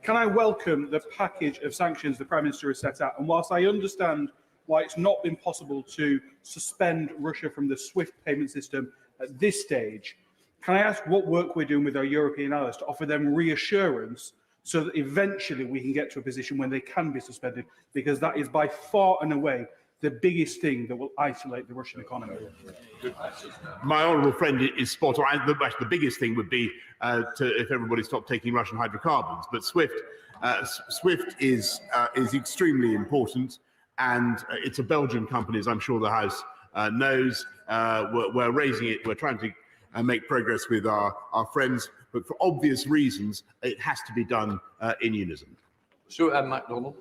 [SPEAKER 13] can I welcome the package of sanctions the Prime Minister has set out? And whilst I understand why it's not been possible to suspend Russia from the SWIFT payment system at this stage, can I ask what work we're doing with our European allies to offer them reassurance so that eventually we can get to a position when they can be suspended, because that is by far and away the biggest thing that will isolate the Russian economy.
[SPEAKER 2] My honourable friend is spot on. The biggest thing would be if everybody stopped taking Russian hydrocarbons. But SWIFT is extremely important, and it's a Belgian company, as I'm sure the House knows. We're raising it. We're trying to make progress with our friends, but for obvious reasons, it has to be done in unison.
[SPEAKER 1] Sure, MacDonald.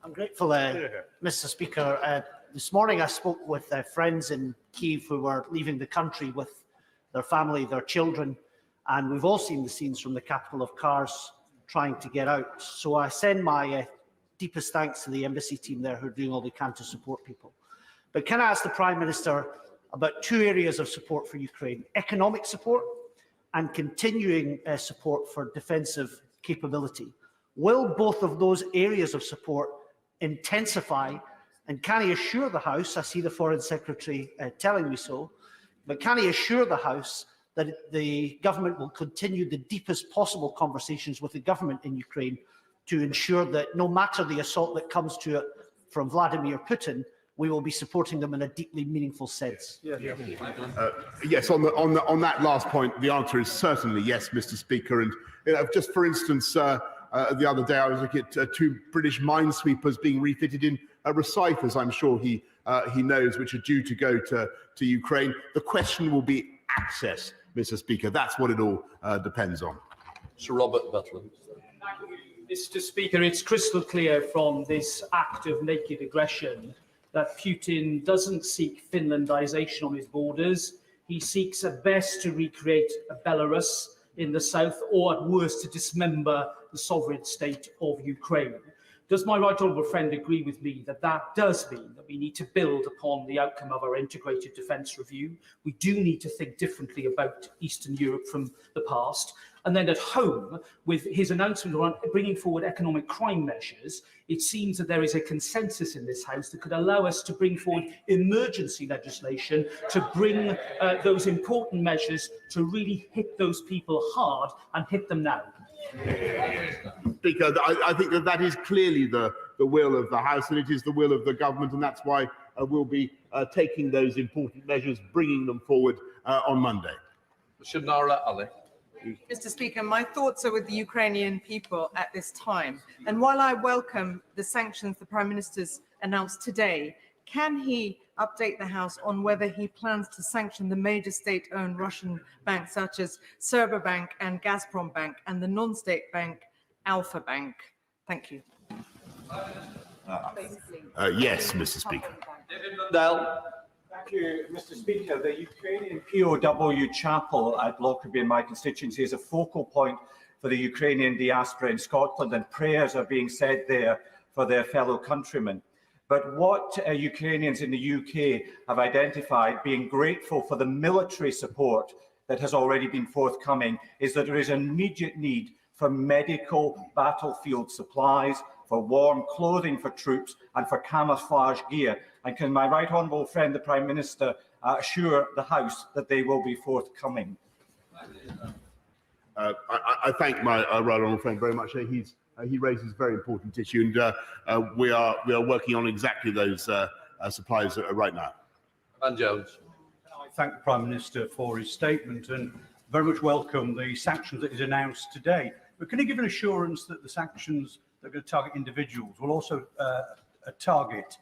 [SPEAKER 8] I'm grateful, Mr. Speaker. This morning I spoke with friends in Kyiv who were leaving the country with their family, their children, and we've all seen the scenes from the capital of cars trying to get out. So I send my deepest thanks to the embassy team there who are doing all they can to support people. But can I ask the Prime Minister about two areas of support for Ukraine: economic support and continuing support for defensive capability? Will both of those areas of support intensify, and can he assure the House, I see the Foreign Secretary telling me so, but can he assure the House that the government will continue the deepest possible conversations with the government in Ukraine to ensure that no matter the assault that comes to it from Vladimir Putin, we will be supporting them in a deeply meaningful sense?
[SPEAKER 2] Yes, on that last point, the answer is certainly yes, Mr. Speaker. And just for instance, the other day I was looking at two British minesweepers being refitted in Recife, as I'm sure he knows, which are due to go to Ukraine. The question will be access, Mr. Speaker. That's what it all depends on.
[SPEAKER 1] Sir Robert Butland.
[SPEAKER 20] Mr. Speaker, it's crystal clear from this act of naked aggression that Putin doesn't seek Finlandization on his borders. He seeks at best to recreate a Belarus in the south, or at worst to dismember the sovereign state of Ukraine. Does my right honourable friend agree with me that that does mean that we need to build upon the outcome of our integrated defence review? We do need to think differently about Eastern Europe from the past. And then at home, with his announcement on bringing forward economic crime measures, it seems that there is a consensus in this House that could allow us to bring forward emergency legislation to bring those important measures to really hit those people hard and hit them now.
[SPEAKER 2] Speaker, I think that is clearly the will of the House, and it is the will of the government, and that's why we'll be taking those important measures, bringing them forward on Monday.
[SPEAKER 1] Shanara Ali.
[SPEAKER 21] Mr. Speaker, my thoughts are with the Ukrainian people at this time. And while I welcome the sanctions the Prime Minister's announced today, can he update the House on whether he plans to sanction the major state-owned Russian banks such as Bank and Gazprom Bank and the non-state bank Alpha Bank? Thank you.
[SPEAKER 2] Yes, Mr. Speaker.
[SPEAKER 22] Thank you, Mr. Speaker. The Ukrainian POW chapel at Lockerbie in my constituency is a focal point for the Ukrainian diaspora in Scotland, and prayers are being said there for their fellow countrymen. But what Ukrainians in the UK have identified, being grateful for the military support that has already been forthcoming, is that there is an immediate need for medical battlefield supplies, for warm clothing for troops, and for camouflage gear. And can my right honourable friend, the Prime Minister, assure the House that they will be forthcoming?
[SPEAKER 2] I thank my right honourable friend very much. He raises a very important issue, and we are working on exactly those supplies right now.
[SPEAKER 1] Van Jones.
[SPEAKER 15] I thank the Prime Minister for his statement and very much welcome the sanctions that he's announced today. But can he give an assurance that the sanctions that are going to target individuals will also target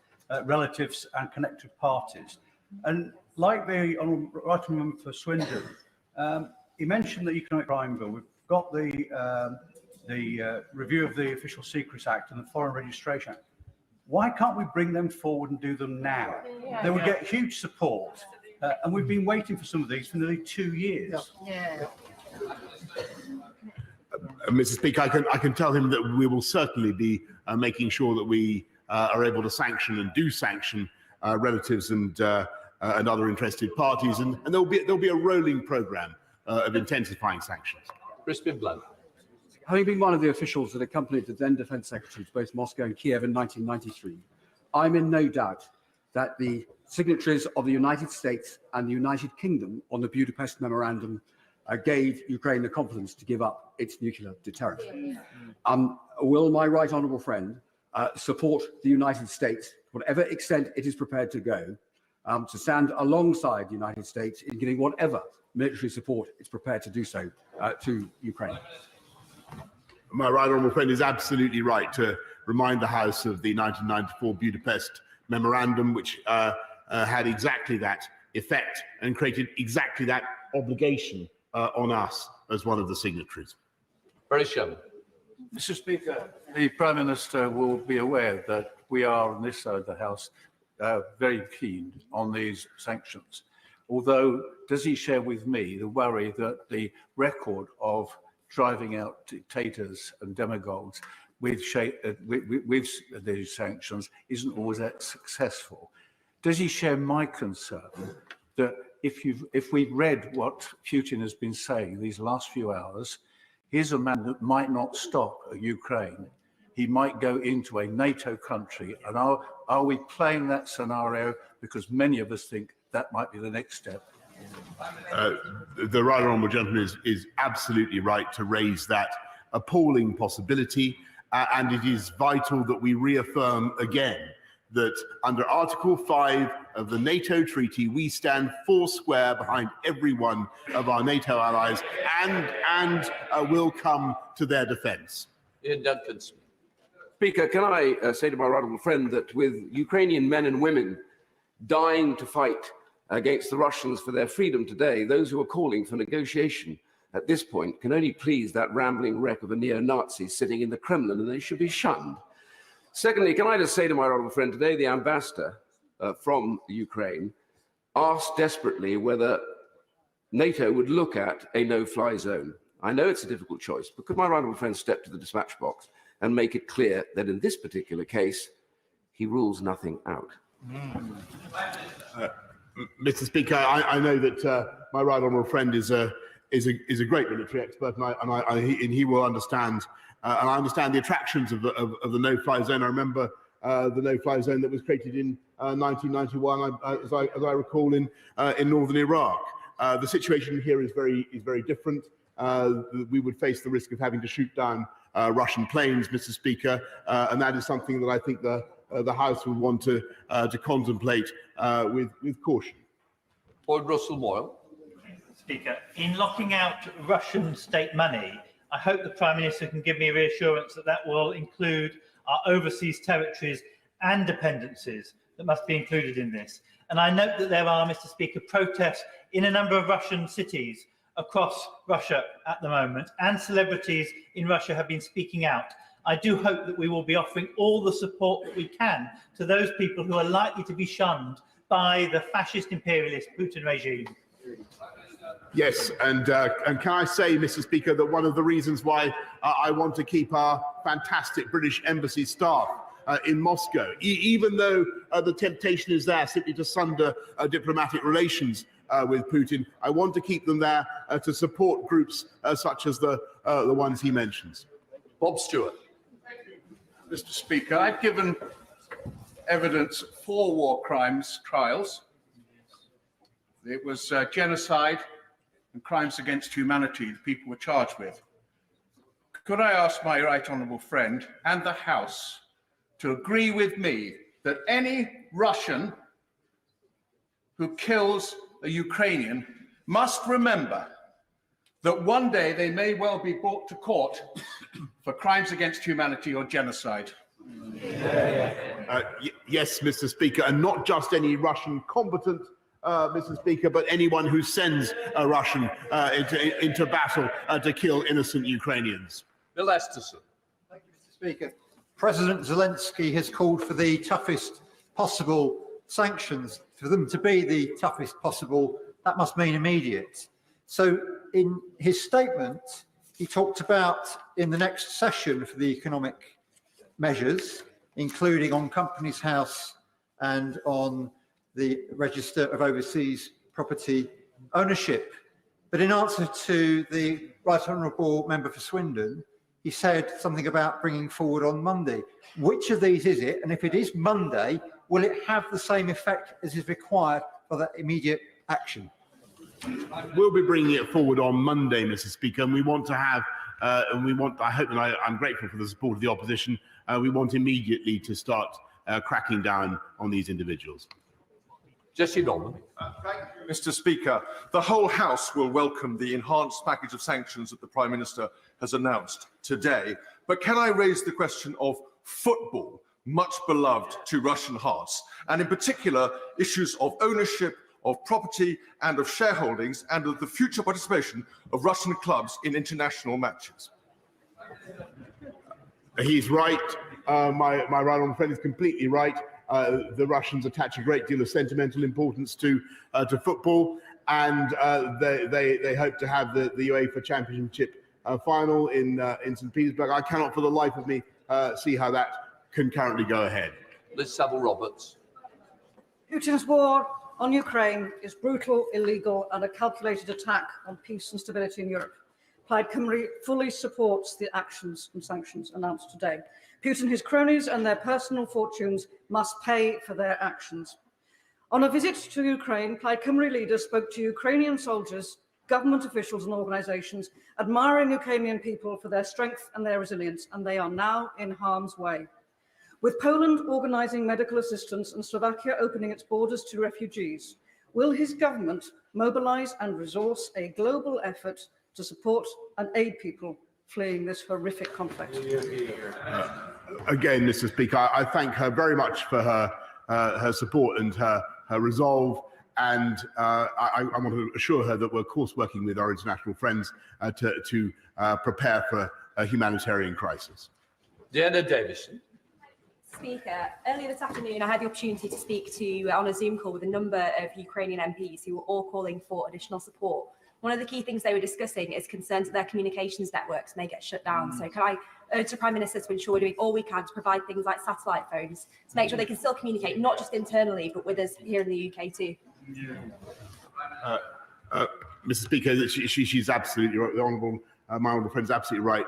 [SPEAKER 15] relatives and connected parties? And like the right honourable for Swindon, he mentioned the economic crime bill. We've got the review of the Official Secrets Act and the Foreign Registration Act. Why can't we bring them forward and do them now? They would get huge support, and we've been waiting for some of these for nearly 2 years.
[SPEAKER 21] Yeah.
[SPEAKER 2] Mr. Speaker, I can tell him that we will certainly be making sure that we are able to sanction and do sanction relatives and other interested parties, and there'll be a rolling programme of intensifying sanctions.
[SPEAKER 1] Crispin Blunt.
[SPEAKER 23] Having been one of the officials that accompanied the then Defence Secretary to both Moscow and Kiev in 1993, I'm in no doubt that the signatories of the United States and the United Kingdom on the Budapest Memorandum gave Ukraine the confidence to give up its nuclear deterrent. Will my right honourable friend support the United States, to whatever extent it is prepared to go, to stand alongside the United States in giving whatever military support it's prepared to do so to Ukraine?
[SPEAKER 2] My right honourable friend is absolutely right to remind the House of the 1994 Budapest Memorandum, which had exactly that effect and created exactly that obligation on us as one of the signatories.
[SPEAKER 1] Boris Johnson.
[SPEAKER 24] Mr. Speaker, the Prime Minister will be aware that we are on this side of the House very keen on these sanctions. Although, does he share with me the worry that the record of driving out dictators and demagogues with these sanctions isn't always that successful? Does he share my concern that if we've read what Putin has been saying these last few hours, he's a man that might not stop at Ukraine. He might go into a NATO country. And are we playing that scenario? Because many of us think that might be the next step.
[SPEAKER 2] The right honourable gentleman is absolutely right to raise that appalling possibility, and it is vital that we reaffirm again that under Article 5 of the NATO treaty, we stand foursquare behind every one of our NATO allies and will come to their defence.
[SPEAKER 1] Ian Duncan.
[SPEAKER 3] Speaker, can I say to my honourable friend that with Ukrainian men and women dying to fight against the Russians for their freedom today, those who are calling for negotiation at this point can only please that rambling wreck of a neo-Nazi sitting in the Kremlin, and they should be shunned. Secondly, can I just say to my honourable friend today, the ambassador from Ukraine asked desperately whether NATO would look at a no-fly zone. I know it's a difficult choice, but could my honourable friend step to the dispatch box and make it clear that in this particular case, he rules nothing out?
[SPEAKER 2] Mr. Speaker, I know that my right honourable friend is a great military expert, and he will understand. And I understand the attractions of the no-fly zone. I remember the no-fly zone that was created in 1991, as I recall, in northern Iraq. The situation here is very different. We would face the risk of having to shoot down Russian planes, Mr. Speaker, and that is something that I think the House would want to contemplate with caution.
[SPEAKER 1] Lord Russell Moyle.
[SPEAKER 4] Speaker, in locking out Russian state money, I hope the Prime Minister can give me a reassurance that that will include our overseas territories and dependencies that must be included in this. And I note that there are, Mr. Speaker, protests in a number of Russian cities across Russia at the moment, and celebrities in Russia have been speaking out. I do hope that we will be offering all the support that we can to those people who are likely to be shunned by the fascist imperialist Putin regime.
[SPEAKER 2] Yes, and can I say, Mr. Speaker, that one of the reasons why I want to keep our fantastic British embassy staff in Moscow, even though the temptation is there simply to sunder diplomatic relations with Putin, I want to keep them there to support groups such as the ones he mentions.
[SPEAKER 1] Bob Stewart.
[SPEAKER 24] Mr. Speaker, I've given evidence for war crimes trials. It was genocide and crimes against humanity the people were charged with. Could I ask my right honourable friend and the House to agree with me that any Russian who kills a Ukrainian must remember that one day they may well be brought to court for crimes against humanity or genocide?
[SPEAKER 2] Yes, Mr. Speaker, and not just any Russian combatant, Mr. Speaker, but anyone who sends a Russian into battle to kill innocent Ukrainians.
[SPEAKER 1] Bill Esterson.
[SPEAKER 9] Thank you, Mr. Speaker. President Zelensky has called for the toughest possible sanctions. For them to be the toughest possible, that must mean immediate. So in his statement, he talked about in the next session for the economic measures, including on Companies House and on the Register of Overseas Property Ownership. But in answer to the Right Honourable Member for Swindon, he said something about bringing forward on Monday. Which of these is it? And if it is Monday, will it have the same effect as is required for that immediate action?
[SPEAKER 2] We'll be bringing it forward on Monday, Mr. Speaker, and we want to have, I hope, and I'm grateful for the support of the opposition, we want immediately to start cracking down on these individuals.
[SPEAKER 1] Jesse Norman.
[SPEAKER 5] Thank you, Mr. Speaker. The whole House will welcome the enhanced package of sanctions that the Prime Minister has announced today. But can I raise the question of football, much beloved to Russian hearts, and in particular issues of ownership, of property and of shareholdings, and of the future participation of Russian clubs in international matches?
[SPEAKER 2] He's right. My right honourable friend is completely right. The Russians attach a great deal of sentimental importance to football, and they hope to have the UEFA Championship final in St. Petersburg. I cannot for the life of me see how that can currently go ahead.
[SPEAKER 1] Liz Saville-Roberts.
[SPEAKER 7] Putin's war on Ukraine is brutal, illegal, and a calculated attack on peace and stability in Europe. Plaid Cymru fully supports the actions and sanctions announced today. Putin, his cronies, and their personal fortunes must pay for their actions. On a visit to Ukraine, Plaid Cymru leaders spoke to Ukrainian soldiers, government officials, and organisations, admiring Ukrainian people for their strength and their resilience, and they are now in harm's way. With Poland organising medical assistance and Slovakia opening its borders to refugees, will his government mobilise and resource a global effort to support and aid people fleeing this horrific conflict.
[SPEAKER 2] Again, Mr. Speaker, I thank her very much for her support and her resolve. And I want to assure her that we're, of course, working with our international friends to prepare for a humanitarian crisis.
[SPEAKER 1] Deanna Davison.
[SPEAKER 10] Speaker, earlier this afternoon, I had the opportunity to speak to on a Zoom call with a number of Ukrainian MPs who were all calling for additional support. One of the key things they were discussing is concerns that their communications networks may get shut down. So can I urge the Prime Minister to ensure we're doing all we can to provide things like satellite phones to make sure they can still communicate, not just internally, but with us here in the UK too?
[SPEAKER 2] Mr. Speaker, she's absolutely right. The Honourable, my honourable friend is absolutely right.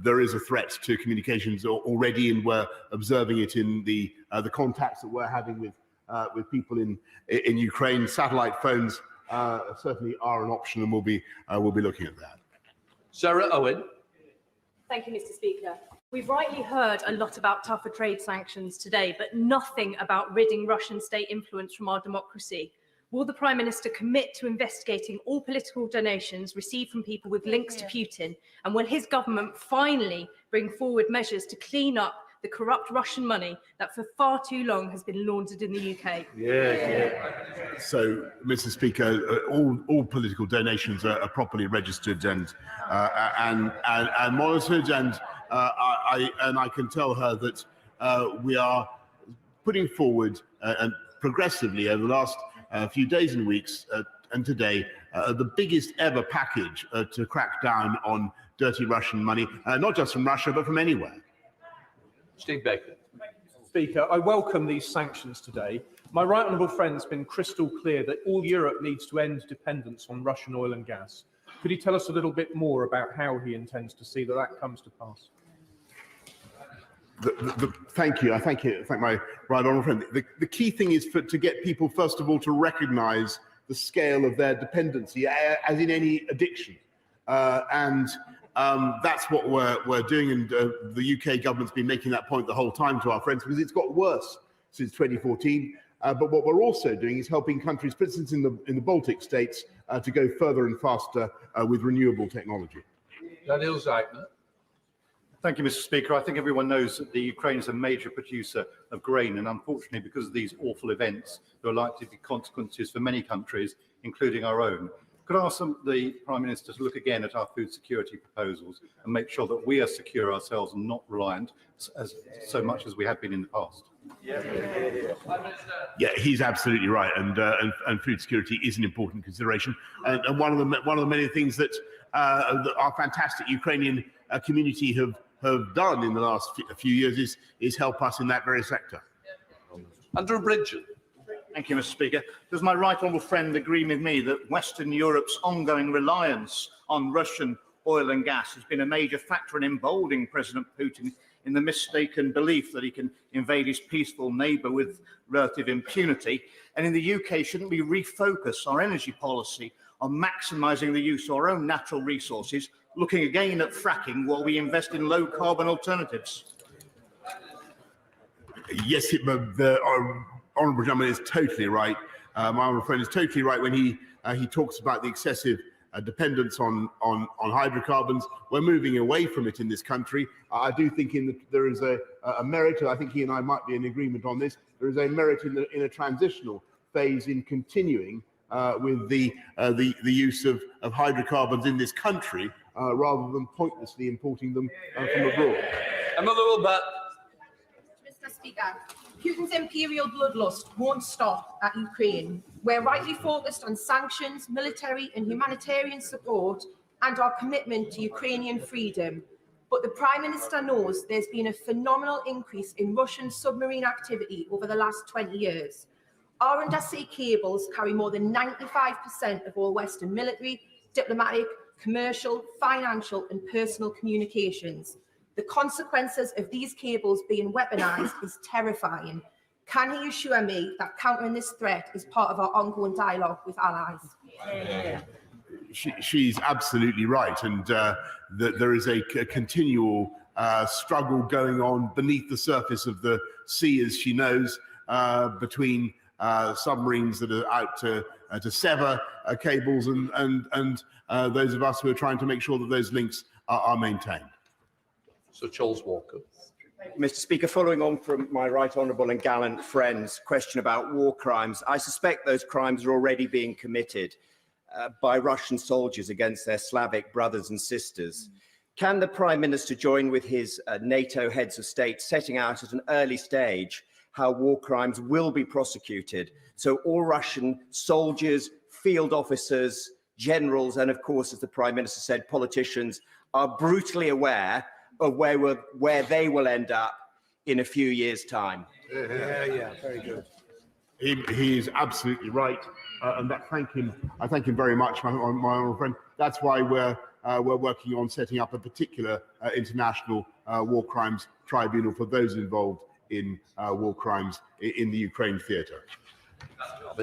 [SPEAKER 2] There is a threat to communications already, and we're observing it in the contacts that we're having with people in Ukraine. Satellite phones certainly are an option, and we'll be looking at that.
[SPEAKER 1] Sarah Owen.
[SPEAKER 11] Thank you, Mr. Speaker. We've rightly heard a lot about tougher trade sanctions today, but nothing about ridding Russian state influence from our democracy. Will the Prime Minister commit to investigating all political donations received from people with links to Putin? And will his government finally bring forward measures to clean up the corrupt Russian money that for far too long has been laundered in the UK?
[SPEAKER 2] So, Mr. Speaker, all political donations are properly registered and monitored, and I can tell her that we are putting forward and progressively over the last few days and weeks and today the biggest ever package to crack down on dirty Russian money, not just from Russia but from anywhere.
[SPEAKER 1] Steve Baker.
[SPEAKER 12] Speaker, I welcome these sanctions today. My right honourable friend's been crystal clear that all Europe needs to end dependence on Russian oil and gas. Could he tell us a little bit more about how he intends to see that comes to pass?
[SPEAKER 2] Thank you. I thank my right honourable friend. The key thing is to get people, first of all, to recognise the scale of their dependency, as in any addiction, that's what we're doing. And the UK government's been making that point the whole time to our friends, because it's got worse since 2014. But what we're also doing is helping countries, for instance, in the Baltic states, to go further and faster with renewable technology.
[SPEAKER 1] Daniel Zeitner.
[SPEAKER 9] Thank you, Mr. Speaker. I think everyone knows that the Ukraine is a major producer of grain, and unfortunately, because of these awful events, there are likely to be consequences for many countries, including our own. Could I ask the Prime Minister to look again at our food security proposals and make sure that we are secure ourselves and not reliant so much as we have been in the past?
[SPEAKER 2] Yeah, he's absolutely right, and food security is an important consideration, and one of the many things that our fantastic Ukrainian community have done in the last few years is help us in that very sector.
[SPEAKER 1] Andrew Bridgen.
[SPEAKER 8] Thank you, Mr. Speaker. Does my right honourable friend agree with me that Western Europe's ongoing reliance on Russian oil and gas has been a major factor in emboldening President Putin in the mistaken belief that he can invade his peaceful neighbour with relative impunity? And in the UK, shouldn't we refocus our energy policy on maximising the use of our own natural resources, looking again at fracking while we invest in low-carbon alternatives?
[SPEAKER 2] Yes, the honourable gentleman is totally right. My honourable friend is totally right when he talks about the excessive dependence on hydrocarbons. We're moving away from it in this country. I do think there is a merit, and I think he and I might be in agreement on this. There is a merit in a transitional phase in continuing with the use of hydrocarbons in this country rather than pointlessly importing them from abroad.
[SPEAKER 17] Mr. Speaker, Putin's imperial bloodlust won't stop at Ukraine. We're rightly focused on sanctions, military and humanitarian support, and our commitment to Ukrainian freedom. But the Prime Minister knows there's been a phenomenal increase in Russian submarine activity over the last 20 years. Our undersea cables carry more than 95% of all Western military, diplomatic, commercial, financial, and personal communications. The consequences of these cables being weaponized is terrifying. Can he assure me that countering this threat is part of our ongoing dialogue with allies?
[SPEAKER 2] She's absolutely right, and that there is a continual struggle going on beneath the surface of the sea, as she knows, between submarines that are out to sever cables and those of us who are trying to make sure that those links are maintained.
[SPEAKER 1] Sir Charles Walker.
[SPEAKER 6] Mr. Speaker, following on from my right honourable and gallant friend's question about war crimes, I suspect those crimes are already being committed by Russian soldiers against their Slavic brothers and sisters. Can the Prime Minister join with his NATO heads of state setting out at an early stage how war crimes will be prosecuted, so all Russian soldiers, field officers, generals, and of course, as the Prime Minister said, politicians are brutally aware of where they will end up in a few years' time?
[SPEAKER 2] Yeah, very good. He is absolutely right, and I thank him very much, my honourable friend. That's why we're working on setting up a particular international war crimes tribunal for those involved in war crimes in the Ukraine theatre.
[SPEAKER 14] Well,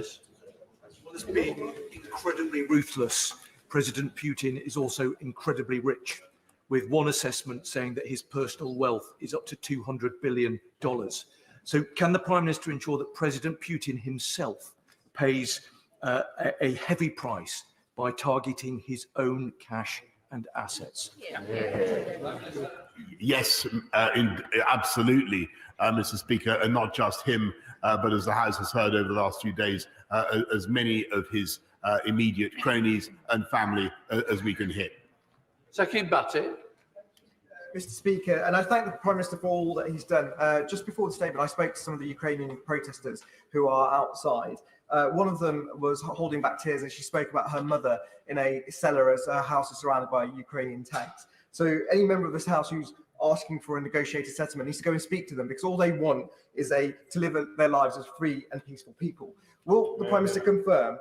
[SPEAKER 14] as being incredibly ruthless, President Putin is also incredibly rich, with one assessment saying that his personal wealth is up to $200 billion. So can the Prime Minister ensure that President Putin himself pays a heavy price by targeting his own cash and assets?
[SPEAKER 2] Yes, absolutely, Mr. Speaker, and not just him, but as the House has heard over the last few days, as many of his immediate cronies and family as we can hit.
[SPEAKER 1] Second Batty.
[SPEAKER 16] Mr. Speaker, and I thank the Prime Minister for all that he's done. Just before the statement, I spoke to some of the Ukrainian protesters who are outside. One of them was holding back tears as she spoke about her mother in a cellar as her house is surrounded by Ukrainian tanks. So any member of this House who's asking for a negotiated settlement needs to go and speak to them, because all they want is to live their lives as free and peaceful people. Will the Prime Minister confirm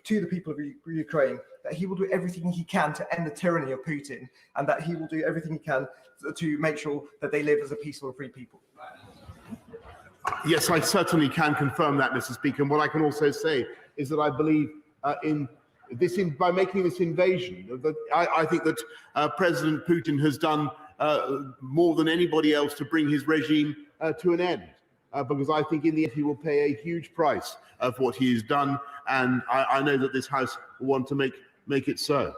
[SPEAKER 16] to the people of Ukraine that he will do everything he can to end the tyranny of Putin, and that he will do everything he can to make sure that they live as a peaceful and free people?
[SPEAKER 2] Yes, I certainly can confirm that, Mr. Speaker. And what I can also say is that I believe by making this invasion, I think that President Putin has done more than anybody else to bring his regime to an end. Because I think in the end he will pay a huge price for what he has done, and I know that this House will want to make it so.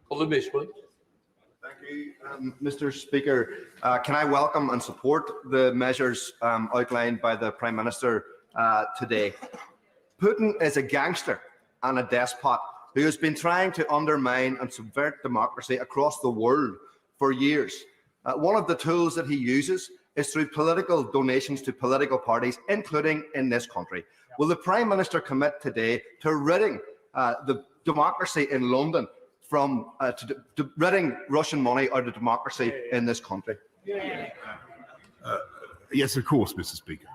[SPEAKER 18] Thank you, Mr. Speaker. Can I welcome and support the measures outlined by the Prime Minister today? Putin is a gangster and a despot who has been trying to undermine and subvert democracy across the world for years. One of the tools that he uses is through political donations to political parties, including in this country. Will the Prime Minister commit today to ridding the democracy in London from to ridding Russian money out of democracy in this country?
[SPEAKER 2] Yes, of course, Mr. Speaker.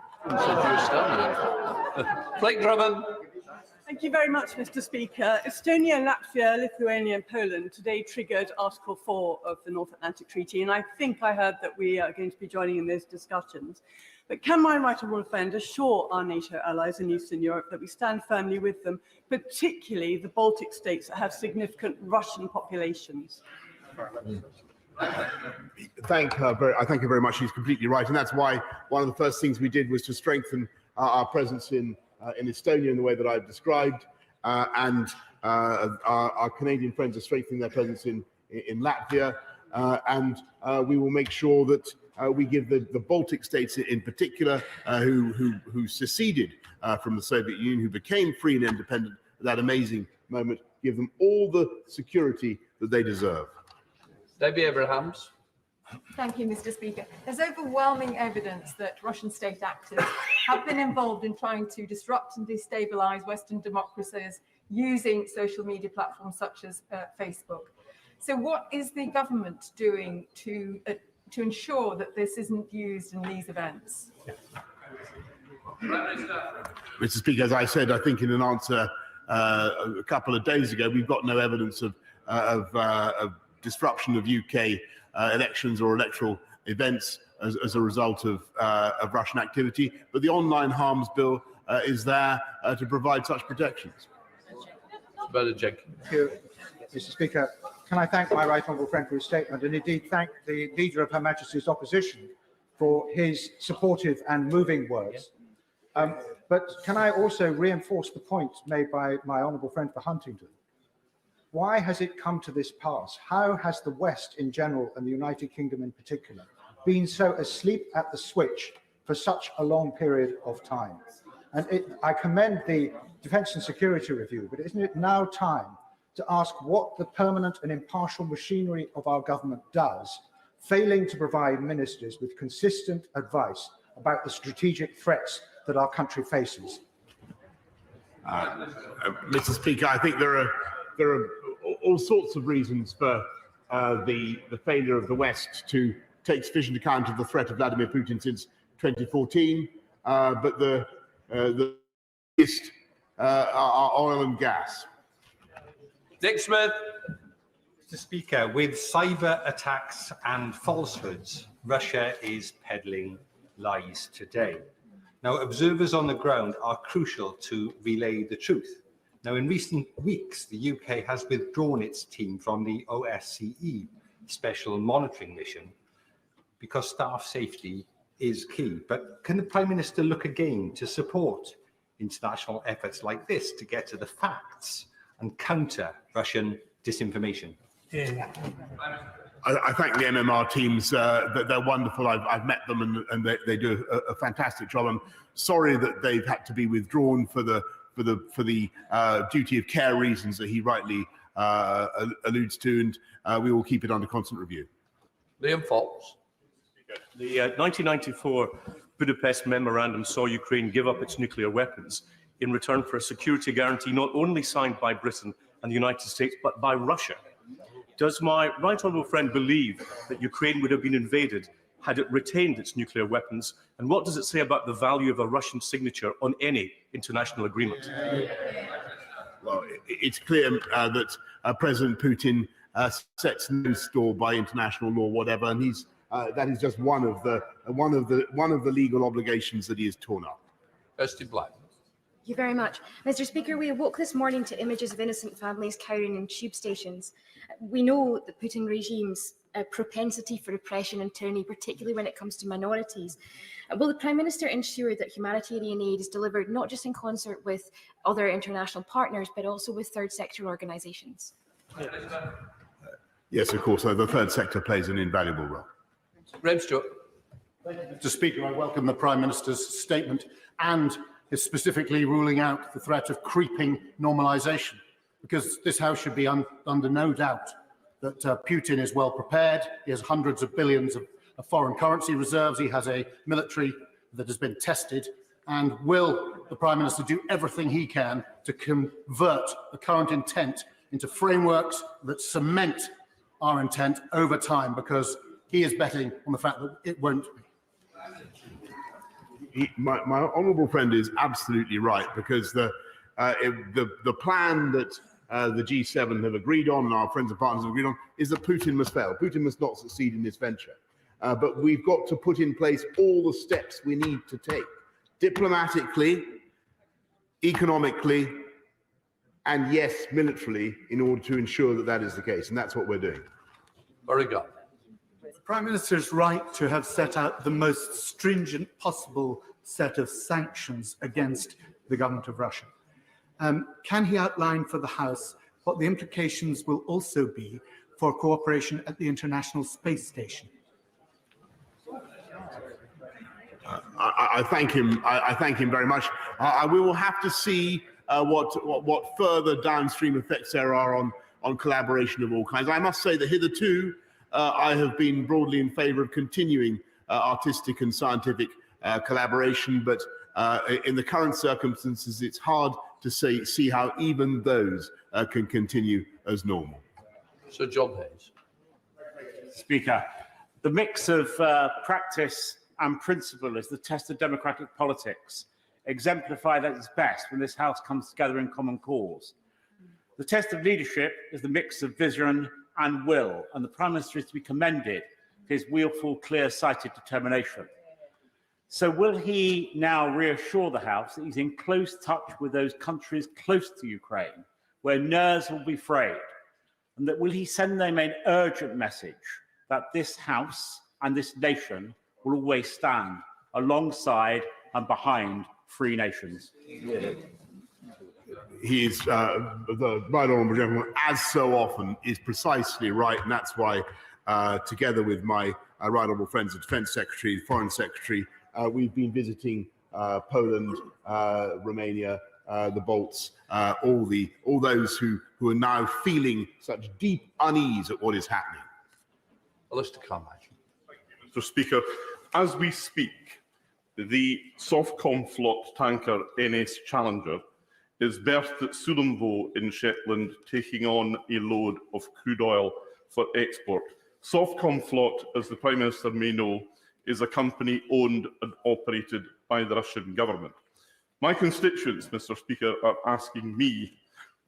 [SPEAKER 25] Thank you very much, Mr. Speaker. Estonia, Latvia, Lithuania and Poland today triggered Article 4 of the North Atlantic Treaty, and I think I heard that we are going to be joining in those discussions. But can my right honourable friend assure our NATO allies in Eastern Europe that we stand firmly with them, particularly the Baltic states that have significant Russian populations?
[SPEAKER 2] I thank you very much. He's completely right, and that's why one of the first things we did was to strengthen our presence in Estonia in the way that I've described, and our Canadian friends are strengthening their presence in Latvia, and we will make sure that we give the Baltic states in particular, who seceded from the Soviet Union, who became free and independent at that amazing moment, give them all the security that they deserve.
[SPEAKER 1] Debbie Abrahams.
[SPEAKER 26] Thank you, Mr. Speaker. There's overwhelming evidence that Russian state actors have been involved in trying to disrupt and destabilize Western democracies using social media platforms such as Facebook. So what is the government doing to ensure that this isn't used in these events?
[SPEAKER 2] Mr. Speaker, as I said, I think in an answer a couple of days ago, we've got no evidence of disruption of UK elections or electoral events as a result of Russian activity. But the Online Harms Bill is there to provide such protections.
[SPEAKER 27] Thank you, Mr. Speaker. Can I thank my right honourable friend for his statement, and indeed thank the Leader of Her Majesty's Opposition for his supportive and moving words. But can I also reinforce the point made by my honourable friend for Huntingdon, Why has it come to this pass? How has the West in general and the United Kingdom in particular been so asleep at the switch for such a long period of time? And I commend the Defence and Security Review, but isn't it now time to ask what the permanent and impartial machinery of our government does, failing to provide ministers with consistent advice about the strategic threats that our country faces?
[SPEAKER 2] Mr. Speaker, I think there are all sorts of reasons for the failure of the West to take sufficient account of the threat of Vladimir Putin since 2014, but the biggest are oil and gas.
[SPEAKER 13] Dick Smith. Mr. Speaker, with cyber attacks and falsehoods, Russia is peddling lies today. Now, observers on the ground are crucial to relay the truth. Now, in recent weeks, the UK has withdrawn its team from the OSCE Special Monitoring Mission because staff safety is key. But can the Prime Minister look again to support international efforts like this to get to the facts and counter Russian disinformation?
[SPEAKER 2] I thank the MMR teams. They're wonderful. I've met them, and they do a fantastic job. I'm sorry that they've had to be withdrawn for the duty of care reasons that he rightly alludes to, and we will keep it under constant review.
[SPEAKER 1] Liam Fox.
[SPEAKER 15] The 1994 Budapest Memorandum saw Ukraine give up its nuclear weapons in return for a security guarantee not only signed by Britain and the United States, but by Russia. Does my right honourable friend believe that Ukraine would have been invaded had it retained its nuclear weapons? And what does it say about the value of a Russian signature on any international agreement?
[SPEAKER 2] Well, it's clear that President Putin sets no store by international law, whatever, and that is just one of the legal obligations that he has torn up.
[SPEAKER 1] Kirsty Black.
[SPEAKER 19] Thank you very much. Mr. Speaker, we awoke this morning to images of innocent families cowering in tube stations. We know the Putin regime's propensity for repression and tyranny, particularly when it comes to minorities. Will the Prime Minister ensure that humanitarian aid is delivered not just in concert with other international partners, but also with third sector organisations?
[SPEAKER 2] Yes, of course. The third sector plays an invaluable role.
[SPEAKER 1] Graham Stewart.
[SPEAKER 27] Mr. Speaker, I welcome the Prime Minister's statement and his specifically ruling out the threat of creeping normalisation, because this House should be under no doubt that Putin is well prepared. He has hundreds of billions of foreign currency reserves. He has a military that has been tested. And will the Prime Minister do everything he can to convert the current intent into frameworks that cement our intent over time, because he is betting on the fact that it won't be?
[SPEAKER 2] My honourable friend is absolutely right, because the plan that the G7 have agreed on, and our friends and partners have agreed on, is that Putin must fail. Putin must not succeed in this venture. But we've got to put in place all the steps we need to take, diplomatically, economically, and yes, militarily, in order to ensure that that is the case. And that's what we're doing.
[SPEAKER 1] Very good.
[SPEAKER 20] The Prime Minister is right to have set out the most stringent possible set of sanctions against the government of Russia. Can he outline for the House what the implications will also be for cooperation at the International Space Station?
[SPEAKER 2] I thank him. I thank him very much. We will have to see what further downstream effects there are on collaboration of all kinds. I must say that hitherto I have been broadly in favour of continuing artistic and scientific collaboration, but in the current circumstances, it's hard to see how even those can continue as normal.
[SPEAKER 1] Sir John Hayes.
[SPEAKER 21] Speaker, the mix of practice and principle is the test of democratic politics, exemplified at its best when this House comes together in common cause. The test of leadership is the mix of vision and will, and the Prime Minister is to be commended for his willful, clear-sighted determination. So will he now reassure the House that he's in close touch with those countries close to Ukraine, where nerves will be frayed, and that will he send them an urgent message that this House and this nation will always stand alongside and behind free nations?
[SPEAKER 2] he is the right honourable gentleman, as so often, is precisely right, and that's why, together with my right honourable friends, the Defence Secretary, the Foreign Secretary, we've been visiting Poland, Romania, the Balts, all those who are now feeling such deep unease at what is happening.
[SPEAKER 1] Alistair Carmichael.
[SPEAKER 3] Mr. Speaker, as we speak, the Softcom flot tanker NS Challenger is berthed at Sullomvo in Shetland, taking on a load of crude oil for export. Softcom flot, as the Prime Minister may know, is a company owned and operated by the Russian government. My constituents, Mr. Speaker, are asking me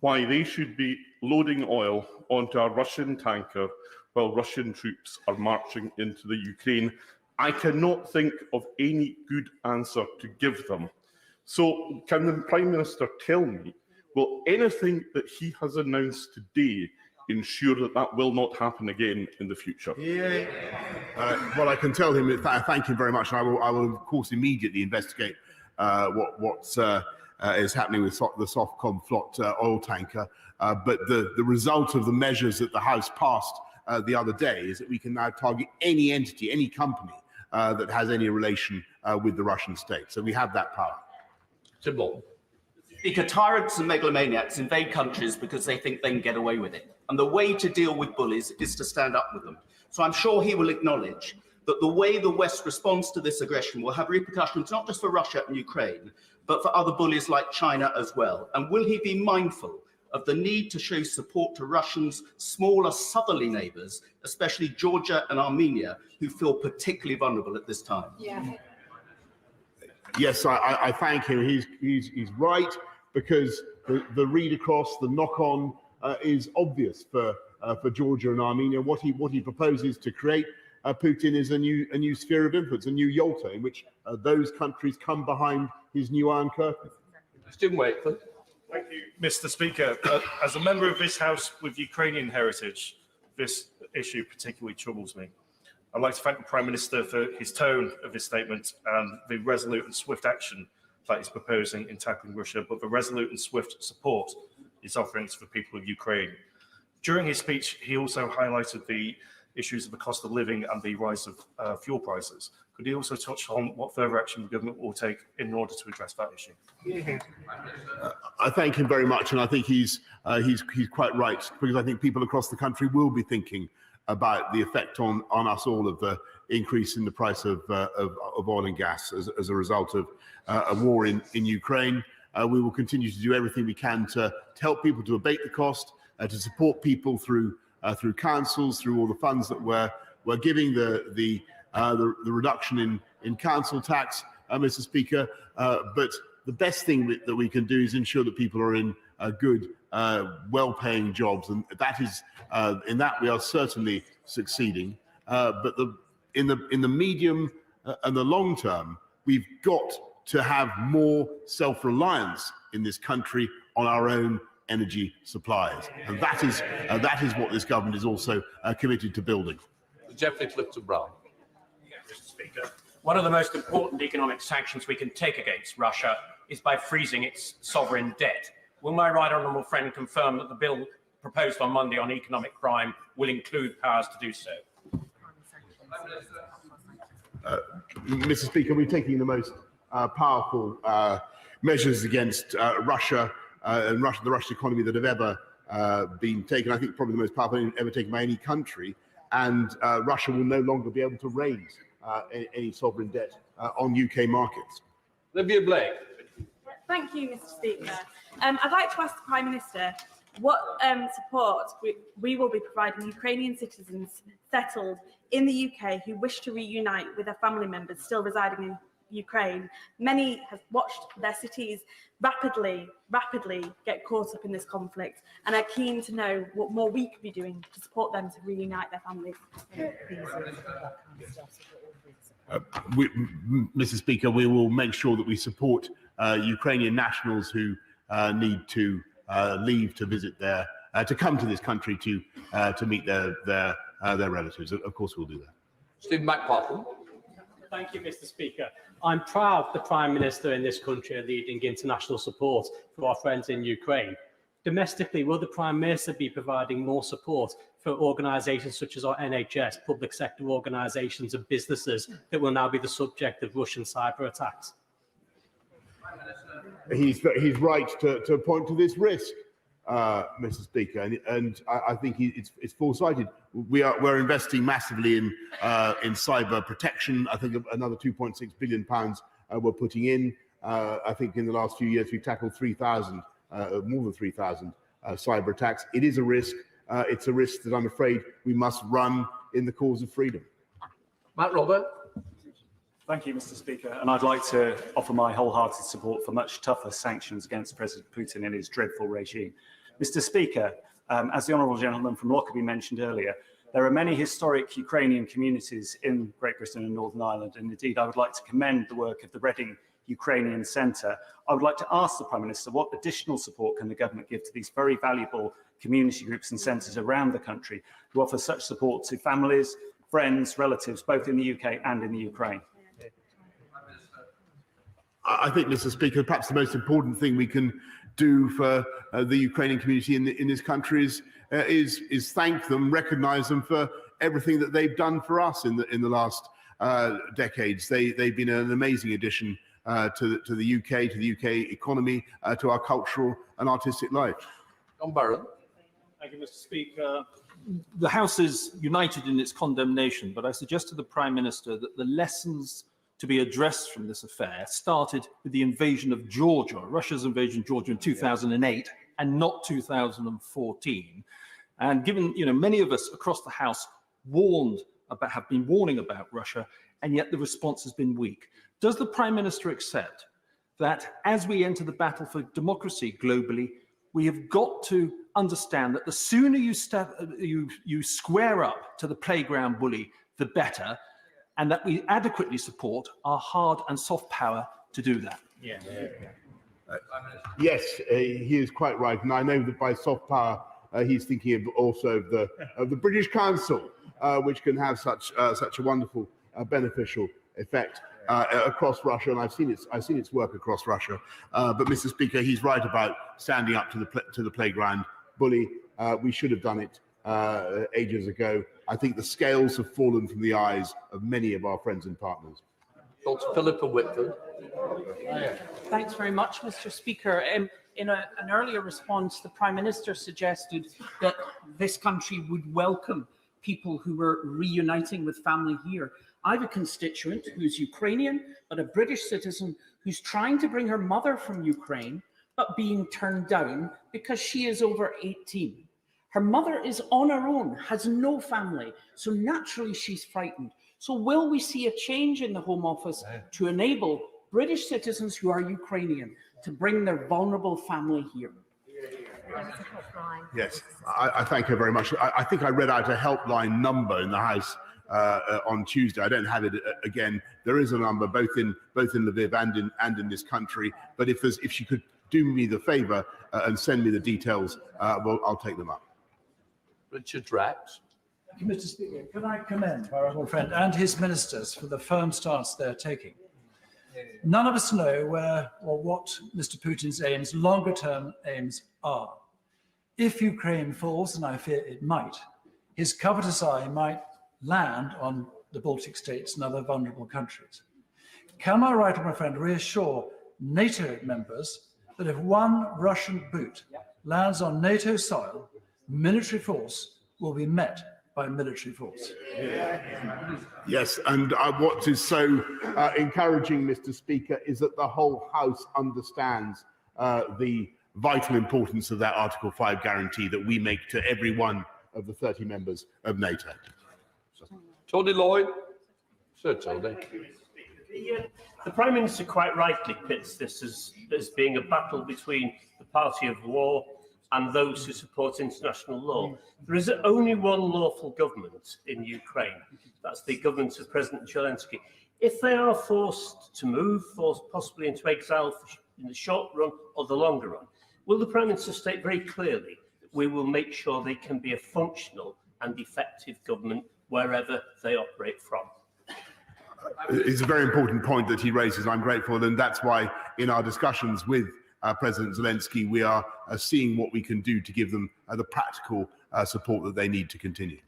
[SPEAKER 3] why they should be loading oil onto a Russian tanker while Russian troops are marching into the Ukraine. I cannot think of any good answer to give them. So can the Prime Minister tell me, will anything that he has announced today ensure that that will not happen again in the future?
[SPEAKER 2] Well, I can tell him, thank you very much. I will, of course, immediately investigate what is happening with the Softcom flot oil tanker. But the result of the measures that the House passed the other day is that we can now target any entity, any company that has any relation with the Russian state. So we have that power.
[SPEAKER 1] Tim Bolton.
[SPEAKER 4] Speaker, tyrants and megalomaniacs invade countries because they think they can get away with it. And the way to deal with bullies is to stand up with them. So I'm sure he will acknowledge that the way the West responds to this aggression will have repercussions not just for Russia and Ukraine, but for other bullies like China as well. And will he be mindful of the need to show support to Russia's smaller southerly neighbours, especially Georgia and Armenia, who feel particularly vulnerable at this time?
[SPEAKER 2] Yes, I thank him. He's right, because the read across, the knock on is obvious for Georgia and Armenia. What he proposes to create, Putin, is a new sphere of influence, a new Yalta, in which those countries come behind his new Iron Curtain.
[SPEAKER 1] Stephen Wakefield.
[SPEAKER 15] Thank you, Mr. Speaker. As a member of this House with Ukrainian heritage, this issue particularly troubles me. I'd like to thank the Prime Minister for his tone of his statement and the resolute and swift action that he's proposing in tackling Russia, but the resolute and swift support he's offering to the people of Ukraine. During his speech, he also highlighted the issues of the cost of living and the rise of fuel prices. Could he also touch on what further action the government will take in order to address that issue?
[SPEAKER 2] I thank him very much, and I think he's quite right, because I think people across the country will be thinking about the effect on us all of the increase in the price of oil and gas as a result of a war in Ukraine. We will continue to do everything we can to help people to abate the cost, to support people through councils, through all the funds that we're giving, the reduction in council tax, Mr. Speaker. But the best thing that we can do is ensure that people are in good, well-paying jobs, and that is in that we are certainly succeeding. But in the medium and the long term, we've got to have more self-reliance in this country on our own energy supplies, and that is what this government is also committed to building.
[SPEAKER 1] Geoffrey Clifton-Brown.
[SPEAKER 5] Mr. Speaker, one of the most important economic sanctions we can take against Russia is by freezing its sovereign debt. Will my right honourable friend confirm that the bill proposed on Monday on economic crime will include powers to do so?
[SPEAKER 2] Mr. Speaker, we're taking the most powerful measures against Russia and the Russian economy that have ever been taken. I think probably the most powerful ever taken by any country. And Russia will no longer be able to raise any sovereign debt on UK markets.
[SPEAKER 1] Olivia Blake.
[SPEAKER 7] Thank you, Mr. Speaker. I'd like to ask the Prime Minister what support we will be providing Ukrainian citizens settled in the UK who wish to reunite with their family members still residing in Ukraine. Many have watched their cities rapidly get caught up in this conflict and are keen to know what more we could be doing to support them to reunite their families.
[SPEAKER 2] Mr. Speaker, we will make sure that we support Ukrainian nationals who need to leave to visit to come to this country to meet their relatives. Of course, we'll do that.
[SPEAKER 1] Stephen McPartland.
[SPEAKER 9] Thank you, Mr. Speaker. I'm proud the Prime Minister in this country are leading international support for our friends in Ukraine. Domestically, will the Prime Minister be providing more support for organisations such as our NHS, public sector organisations and businesses that will now be the subject of Russian cyber attacks?
[SPEAKER 2] He's right to point to this risk, Mr. Speaker, and I think it's foresighted. We're investing massively in cyber protection. I think another £2.6 billion we're putting in. I think in the last few years we've tackled more than 3,000 cyber attacks. It is a risk. It's a risk that I'm afraid we must run in the cause of freedom.
[SPEAKER 1] Matt Robert.
[SPEAKER 10] Thank you, Mr. Speaker, and I'd like to offer my wholehearted support for much tougher sanctions against President Putin and his dreadful regime. Mr. Speaker, as the honourable gentleman from Lockerbie mentioned earlier, there are many historic Ukrainian communities in Great Britain and Northern Ireland, and indeed I would like to commend the work of the Reading Ukrainian Centre. I would like to ask the Prime Minister what additional support can the government give to these very valuable community groups and centres around the country who offer such support to families, friends, relatives, both in the UK and in the Ukraine.
[SPEAKER 2] I think, Mr. Speaker, perhaps the most important thing we can do for the Ukrainian community in this country is thank them, recognise them for everything that they've done for us in the last decades. They've been an amazing addition to the UK economy, to our cultural and artistic life.
[SPEAKER 1] John Barron.
[SPEAKER 11] Thank you, Mr. Speaker. The House is united in its condemnation, but I suggest to the Prime Minister that the lessons to be addressed from this affair started with the invasion of Georgia, Russia's invasion of Georgia in 2008 and not 2014. And given, many of us across the House have been warning about Russia, and yet the response has been weak. Does the Prime Minister accept that as we enter the battle for democracy globally, we have got to understand that the sooner you square up to the playground bully, the better, and that we adequately support our hard and soft power to do that?
[SPEAKER 2] Yes, he is quite right, and I know that by soft power he's thinking also of the British Council, which can have such a wonderful beneficial effect across Russia, and I've seen its work across Russia. But Mr. Speaker, he's right about standing up to the playground bully. We should have done it ages ago. I think the scales have fallen from the eyes of many of our friends and partners.
[SPEAKER 1] Dr. Philippa Whitford.
[SPEAKER 12] Thanks very much, Mr. Speaker. In an earlier response, the Prime Minister suggested that this country would welcome people who were reuniting with family here. I have a constituent who's Ukrainian, but a British citizen who's trying to bring her mother from Ukraine, but being turned down because she is over 18. Her mother is on her own, has no family, so naturally she's frightened. So will we see a change in the Home Office to enable British citizens who are Ukrainian to bring their vulnerable family here?
[SPEAKER 2] Yes, I thank her very much. I think I read out a helpline number in the House on Tuesday. I don't have it again. There is a number both in Lviv and in this country. But if she could do me the favour and send me the details, well, I'll take them up.
[SPEAKER 1] Richard Drax.
[SPEAKER 22] Thank you, Mr. Speaker. Can I commend my honourable friend and his ministers for the firm stance they're taking? None of us know where or what Mr. Putin's longer-term aims are. If Ukraine falls, and I fear it might, his covetous eye might land on the Baltic states and other vulnerable countries. Can my right honourable friend reassure NATO members that if one Russian boot lands on NATO soil, military force will be met by military force?
[SPEAKER 2] Yes, and what is so encouraging, Mr. Speaker, is that the whole House understands the vital importance of that Article 5 guarantee that we make to every one of the 30 members of NATO.
[SPEAKER 1] Tony Lloyd. Sir Tony.
[SPEAKER 15] The Prime Minister quite rightly pits this as being a battle between the party of law and those who support international law. There is only one lawful government in Ukraine. That's the government of President Zelensky. If they are forced to move, forced possibly into exile in the short run or the longer run, will the Prime Minister state very clearly that we will make sure they can be a functional and effective government wherever they operate from?
[SPEAKER 2] It's a very important point that he raises. I'm grateful, and that's why in our discussions with President Zelensky, we are seeing what we can do to give them the practical support that they need to continue.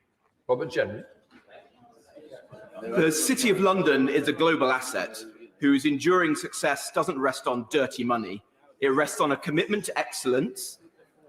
[SPEAKER 1] Robert General.
[SPEAKER 6] The City of London is a global asset whose enduring success doesn't rest on dirty money. It rests on a commitment to excellence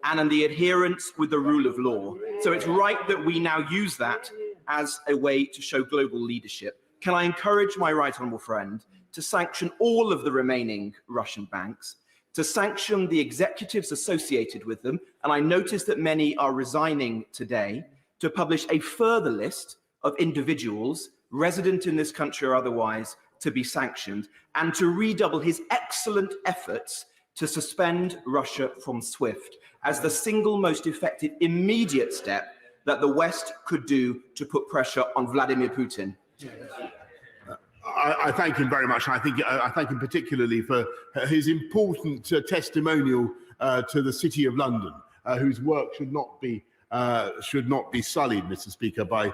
[SPEAKER 6] and on the adherence with the rule of law. So it's right that we now use that as a way to show global leadership. Can I encourage my right honourable friend to sanction all of the remaining Russian banks, to sanction the executives associated with them, and I notice that many are resigning today, to publish a further list of individuals, resident in this country or otherwise, to be sanctioned, and to redouble his excellent efforts to suspend Russia from SWIFT as the single most effective immediate step that the West could do to put pressure on Vladimir Putin.
[SPEAKER 2] I thank him very much. I thank him particularly for his important testimonial to the City of London, whose work should not be sullied, Mr. Speaker, by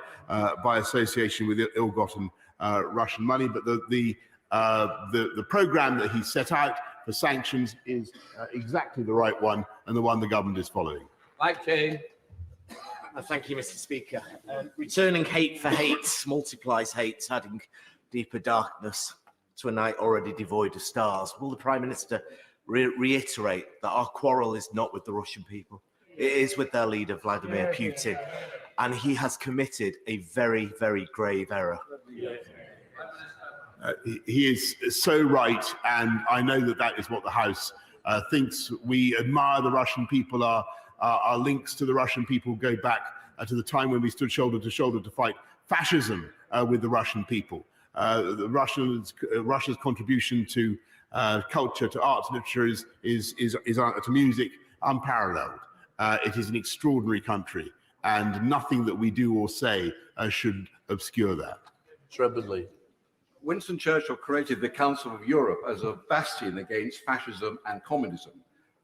[SPEAKER 2] association with ill-gotten Russian money. But the programme that he set out for sanctions is exactly the right one, and the one the government is following.
[SPEAKER 1] Okay.
[SPEAKER 8] Thank you, Mr. Speaker. Returning hate for hate multiplies hate, adding deeper darkness to a night already devoid of stars. Will the Prime Minister reiterate that our quarrel is not with the Russian people? It is with their leader, Vladimir Putin, and he has committed a very, very grave error.
[SPEAKER 2] He is so right, and I know that that is what the House thinks. We admire the Russian people. Our links to the Russian people go back to the time when we stood shoulder to shoulder to fight fascism with the Russian people. Russia's contribution to culture, to art, to literature, to music, unparalleled. It is an extraordinary country, and nothing that we do or say should obscure that.
[SPEAKER 1] Trebadley.
[SPEAKER 14] Winston Churchill created the Council of Europe as a bastion against fascism and communism.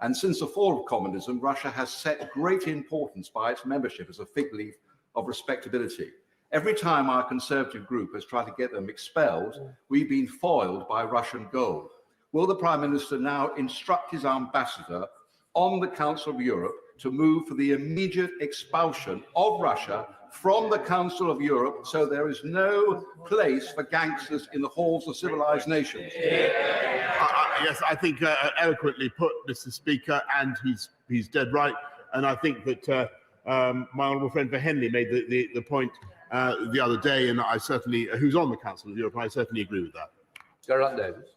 [SPEAKER 14] And since the fall of communism, Russia has set great importance by its membership as a fig leaf of respectability. Every time our Conservative group has tried to get them expelled, we've been foiled by Russian gold. Will the Prime Minister now instruct his ambassador on the Council of Europe to move for the immediate expulsion of Russia from the Council of Europe, so there is no place for gangsters in the halls of civilized nations?
[SPEAKER 2] Yes, I think eloquently put, Mr. Speaker, and he's dead right. And I think that my honourable friend for Henley made the point the other day, and I certainly, who's on the Council of Europe, I certainly agree with that.
[SPEAKER 1] Gerard Davis.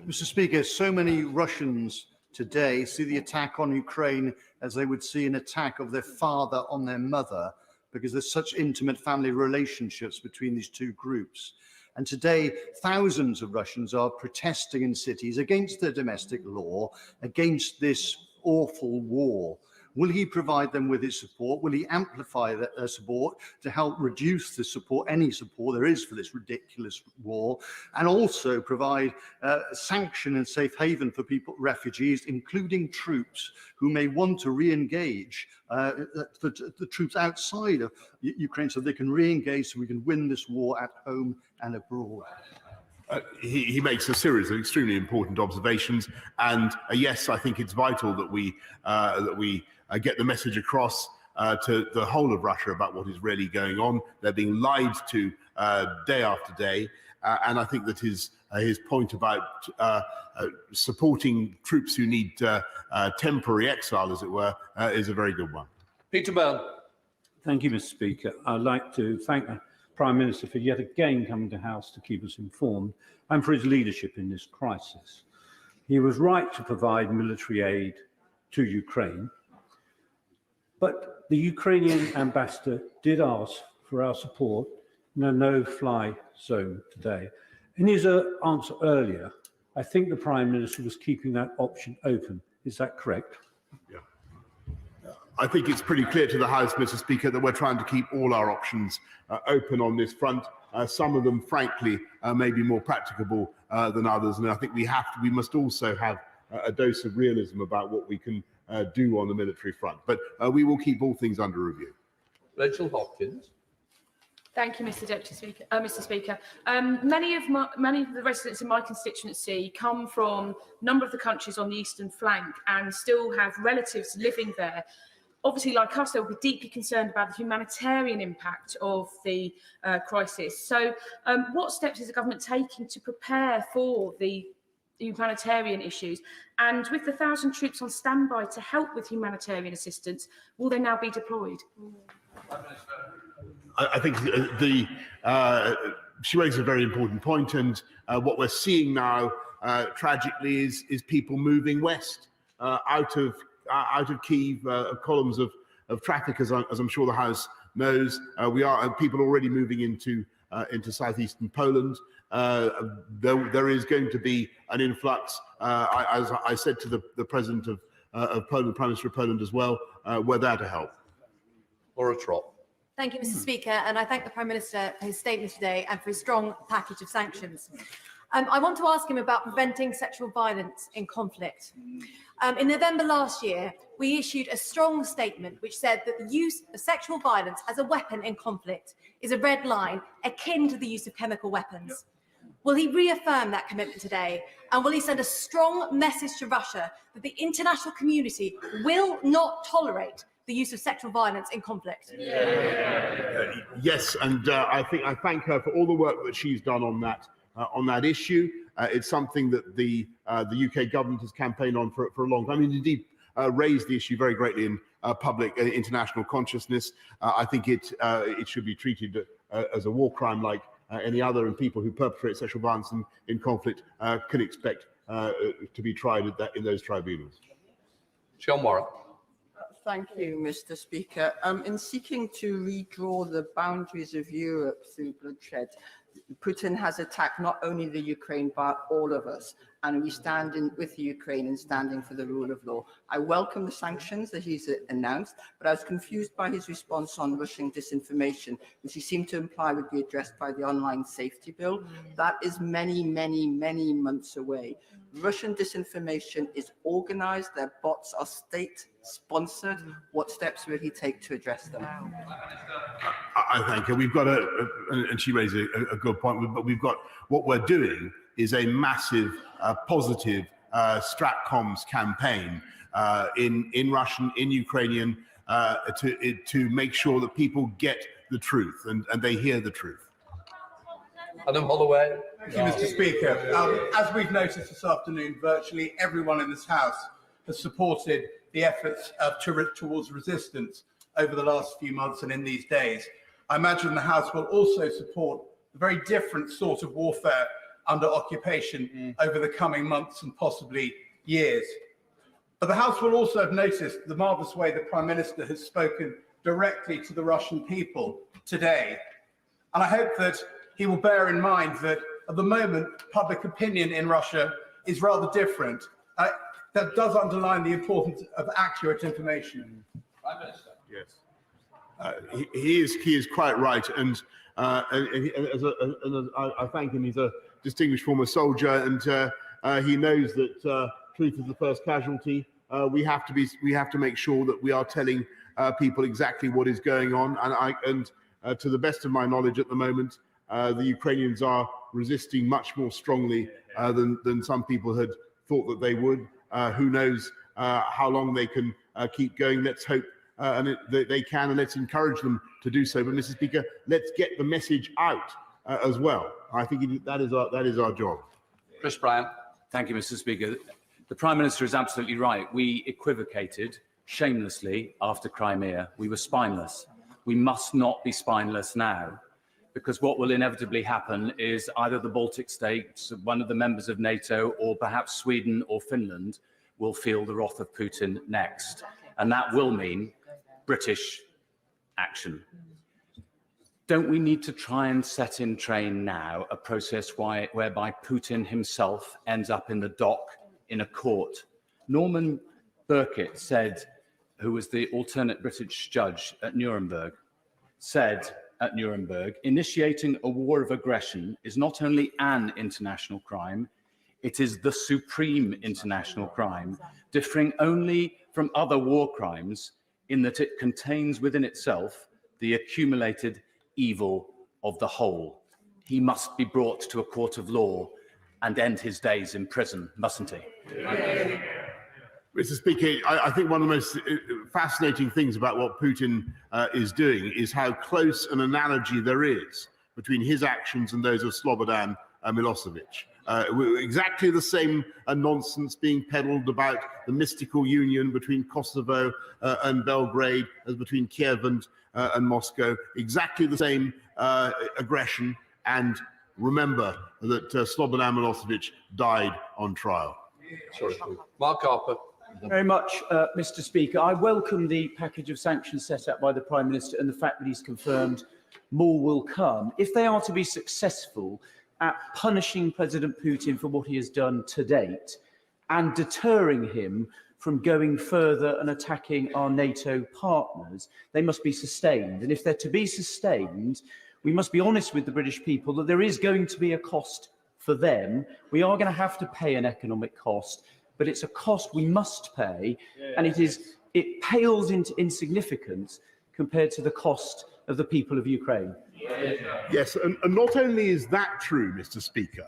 [SPEAKER 16] Mr. Speaker, so many Russians today see the attack on Ukraine as they would see an attack of their father on their mother, because there's such intimate family relationships between these two groups. And today, thousands of Russians are protesting in cities against their domestic law, against this awful war. Will he provide them with his support? Will he amplify their support to help reduce the support, any support there is for this ridiculous war, and also provide sanction and safe haven for people, refugees, including troops who may want to re-engage, the troops outside of Ukraine, so they can re-engage, so we can win this war at home and abroad?
[SPEAKER 2] He makes a series of extremely important observations, and yes, I think it's vital that we get the message across to the whole of Russia about what is really going on. They're being lied to day after day, and I think that his point about supporting troops who need temporary exile, as it were, is a very good one.
[SPEAKER 1] Peter Byrne.
[SPEAKER 17] Thank you, Mr. Speaker. I'd like to thank the Prime Minister for yet again coming to House to keep us informed and for his leadership in this crisis. He was right to provide military aid to Ukraine, but the Ukrainian ambassador did ask for our support in a no-fly zone today. In his answer earlier, I think the Prime Minister was keeping that option open. Is that correct?
[SPEAKER 2] Yeah. I think it's pretty clear to the House, Mr. Speaker, that we're trying to keep all our options open on this front. Some of them, frankly, may be more practicable than others, and I think we must also have a dose of realism about what we can do on the military front. But we will keep all things under review.
[SPEAKER 1] Rachel Hopkins.
[SPEAKER 13] Thank you, Mr. Speaker. Many of the residents in my constituency come from a number of the countries on the eastern flank and still have relatives living there. Obviously, like us, they'll be deeply concerned about the humanitarian impact of the crisis. So, what steps is the government taking to prepare for the humanitarian issues? And with the 1,000 troops on standby to help with humanitarian assistance, will they now be deployed?
[SPEAKER 2] I think she raises a very important point, and what we're seeing now, tragically, is people moving west out of Kyiv, columns of traffic, as I'm sure the House knows. We are people already moving into southeastern Poland. There is going to be an influx, as I said to the President of Poland, Prime Minister of Poland as well. We're there to help.
[SPEAKER 1] Laura Trott.
[SPEAKER 18] Thank you, Mr. Speaker, and I thank the Prime Minister for his statement today and for his strong package of sanctions. I want to ask him about preventing sexual violence in conflict. In November last year, we issued a strong statement which said that the use of sexual violence as a weapon in conflict is a red line akin to the use of chemical weapons. Will he reaffirm that commitment today? And will he send a strong message to Russia that the international community will not tolerate the use of sexual violence in conflict?
[SPEAKER 2] Yes, and I thank her for all the work that she's done on that issue. It's something that the UK government has campaigned on for a long time, and indeed raised the issue very greatly in public international consciousness. I think it should be treated as a war crime like any other, and people who perpetrate sexual violence in conflict can expect to be tried in those tribunals.
[SPEAKER 1] John Warren.
[SPEAKER 19] Thank you, Mr. Speaker. In seeking to redraw the boundaries of Europe through bloodshed, Putin has attacked not only the Ukraine, but all of us. And we stand with Ukraine and standing for the rule of law. I welcome the sanctions that he's announced, but I was confused by his response on Russian disinformation, which he seemed to imply would be addressed by the online safety bill. That is many, many, many months away. Russian disinformation is organized. Their bots are state-sponsored. What steps will he take to address them?
[SPEAKER 2] I thank her. We've got and she raised a good point, but we've got, what we're doing is a massive, positive Stratcoms campaign in Russian, in Ukrainian, to make sure that people get the truth and they hear the truth.
[SPEAKER 1] Adam Holloway.
[SPEAKER 23] Thank you, Mr. Speaker. As we've noticed this afternoon, virtually everyone in this House has supported the efforts towards resistance over the last few months and in these days. I imagine the House will also support a very different sort of warfare under occupation over the coming months and possibly years. But the House will also have noticed the marvellous way the Prime Minister has spoken directly to the Russian people today. And I hope that he will bear in mind that at the moment, public opinion in Russia is rather different. That does underline the importance of accurate information.
[SPEAKER 1] Prime Minister.
[SPEAKER 2] Yes. He is quite right, and I thank him. He's a distinguished former soldier, and he knows that truth is the first casualty. We have to make sure that we are telling people exactly what is going on, and to the best of my knowledge at the moment, the Ukrainians are resisting much more strongly than some people had thought that they would. Who knows how long they can keep going? Let's hope they can, and let's encourage them to do so. But, Mr. Speaker, let's get the message out as well. I think that is our job.
[SPEAKER 1] Chris Bryan.
[SPEAKER 24] Thank you, Mr. Speaker. The Prime Minister is absolutely right. We equivocated shamelessly after Crimea. We were spineless. We must not be spineless now, because what will inevitably happen is either the Baltic states, one of the members of NATO, or perhaps Sweden or Finland will feel the wrath of Putin next. And that will mean British action. Don't we need to try and set in train now a process whereby Putin himself ends up in the dock in a court? Norman Burkitt said, who was the alternate British judge at Nuremberg, said at Nuremberg, initiating a war of aggression is not only an international crime, it is the supreme international crime, differing only from other war crimes in that it contains within itself the accumulated evil of the whole. He must be brought to a court of law and end his days in prison, mustn't he?
[SPEAKER 2] Mr. Speaker, I think one of the most fascinating things about what Putin is doing is how close an analogy there is between his actions and those of Slobodan Milosevic. Exactly the same nonsense being peddled about the mystical union between Kosovo and Belgrade as between Kiev and Moscow. Exactly the same aggression. And remember that Slobodan Milosevic died on trial.
[SPEAKER 1] Sorry. Mark Harper.
[SPEAKER 3] Very much, Mr. Speaker. I welcome the package of sanctions set out by the Prime Minister and the fact that he's confirmed more will come. If they are to be successful at punishing President Putin for what he has done to date and deterring him from going further and attacking our NATO partners, they must be sustained. And if they're to be sustained, we must be honest with the British people that there is going to be a cost for them. We are going to have to pay an economic cost, but it's a cost we must pay, and it pales into insignificance compared to the cost of the people of Ukraine.
[SPEAKER 2] Yes, and not only is that true, Mr. Speaker,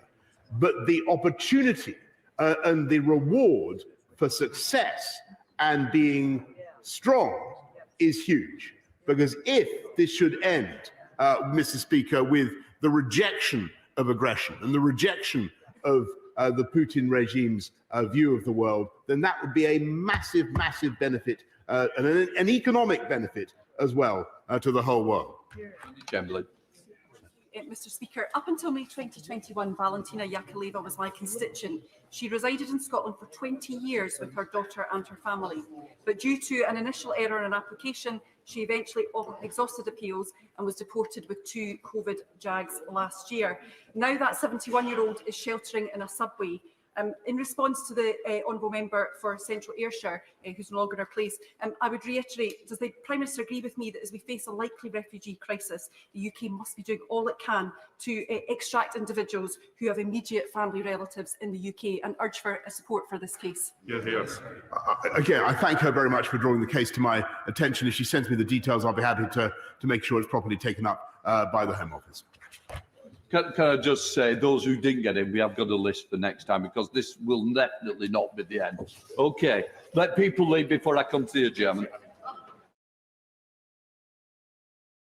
[SPEAKER 2] but the opportunity and the reward for success and being strong is huge. Because if this should end, Mr. Speaker, with the rejection of aggression and the rejection of the Putin regime's view of the world, then that would be a massive, massive benefit and an economic benefit as well to the whole world.
[SPEAKER 1] Chamberlain.
[SPEAKER 4] Mr. Speaker, up until May 2021, Valentina Yakovleva was my constituent. She resided in Scotland for 20 years with her daughter and her family. But due to an initial error in an application, she eventually exhausted appeals and was deported with 2 COVID jags last year. Now that 71-year-old is sheltering in a subway. In response to the honourable member for Central Ayrshire, who's no longer in her place, I would reiterate, does the Prime Minister agree with me that as we face a likely refugee crisis, the UK must be doing all it can to extract individuals who have immediate family relatives in the UK, and urge for support for this case?
[SPEAKER 2] Yes. Again, I thank her very much for drawing the case to my attention. If she sends me the details, I'll be happy to make sure it's properly taken up by the Home Office.
[SPEAKER 1] Can I just say, those who didn't get in, we have got a list for next time, because this will definitely not be the end. Okay, let people leave before I come to you, Chairman.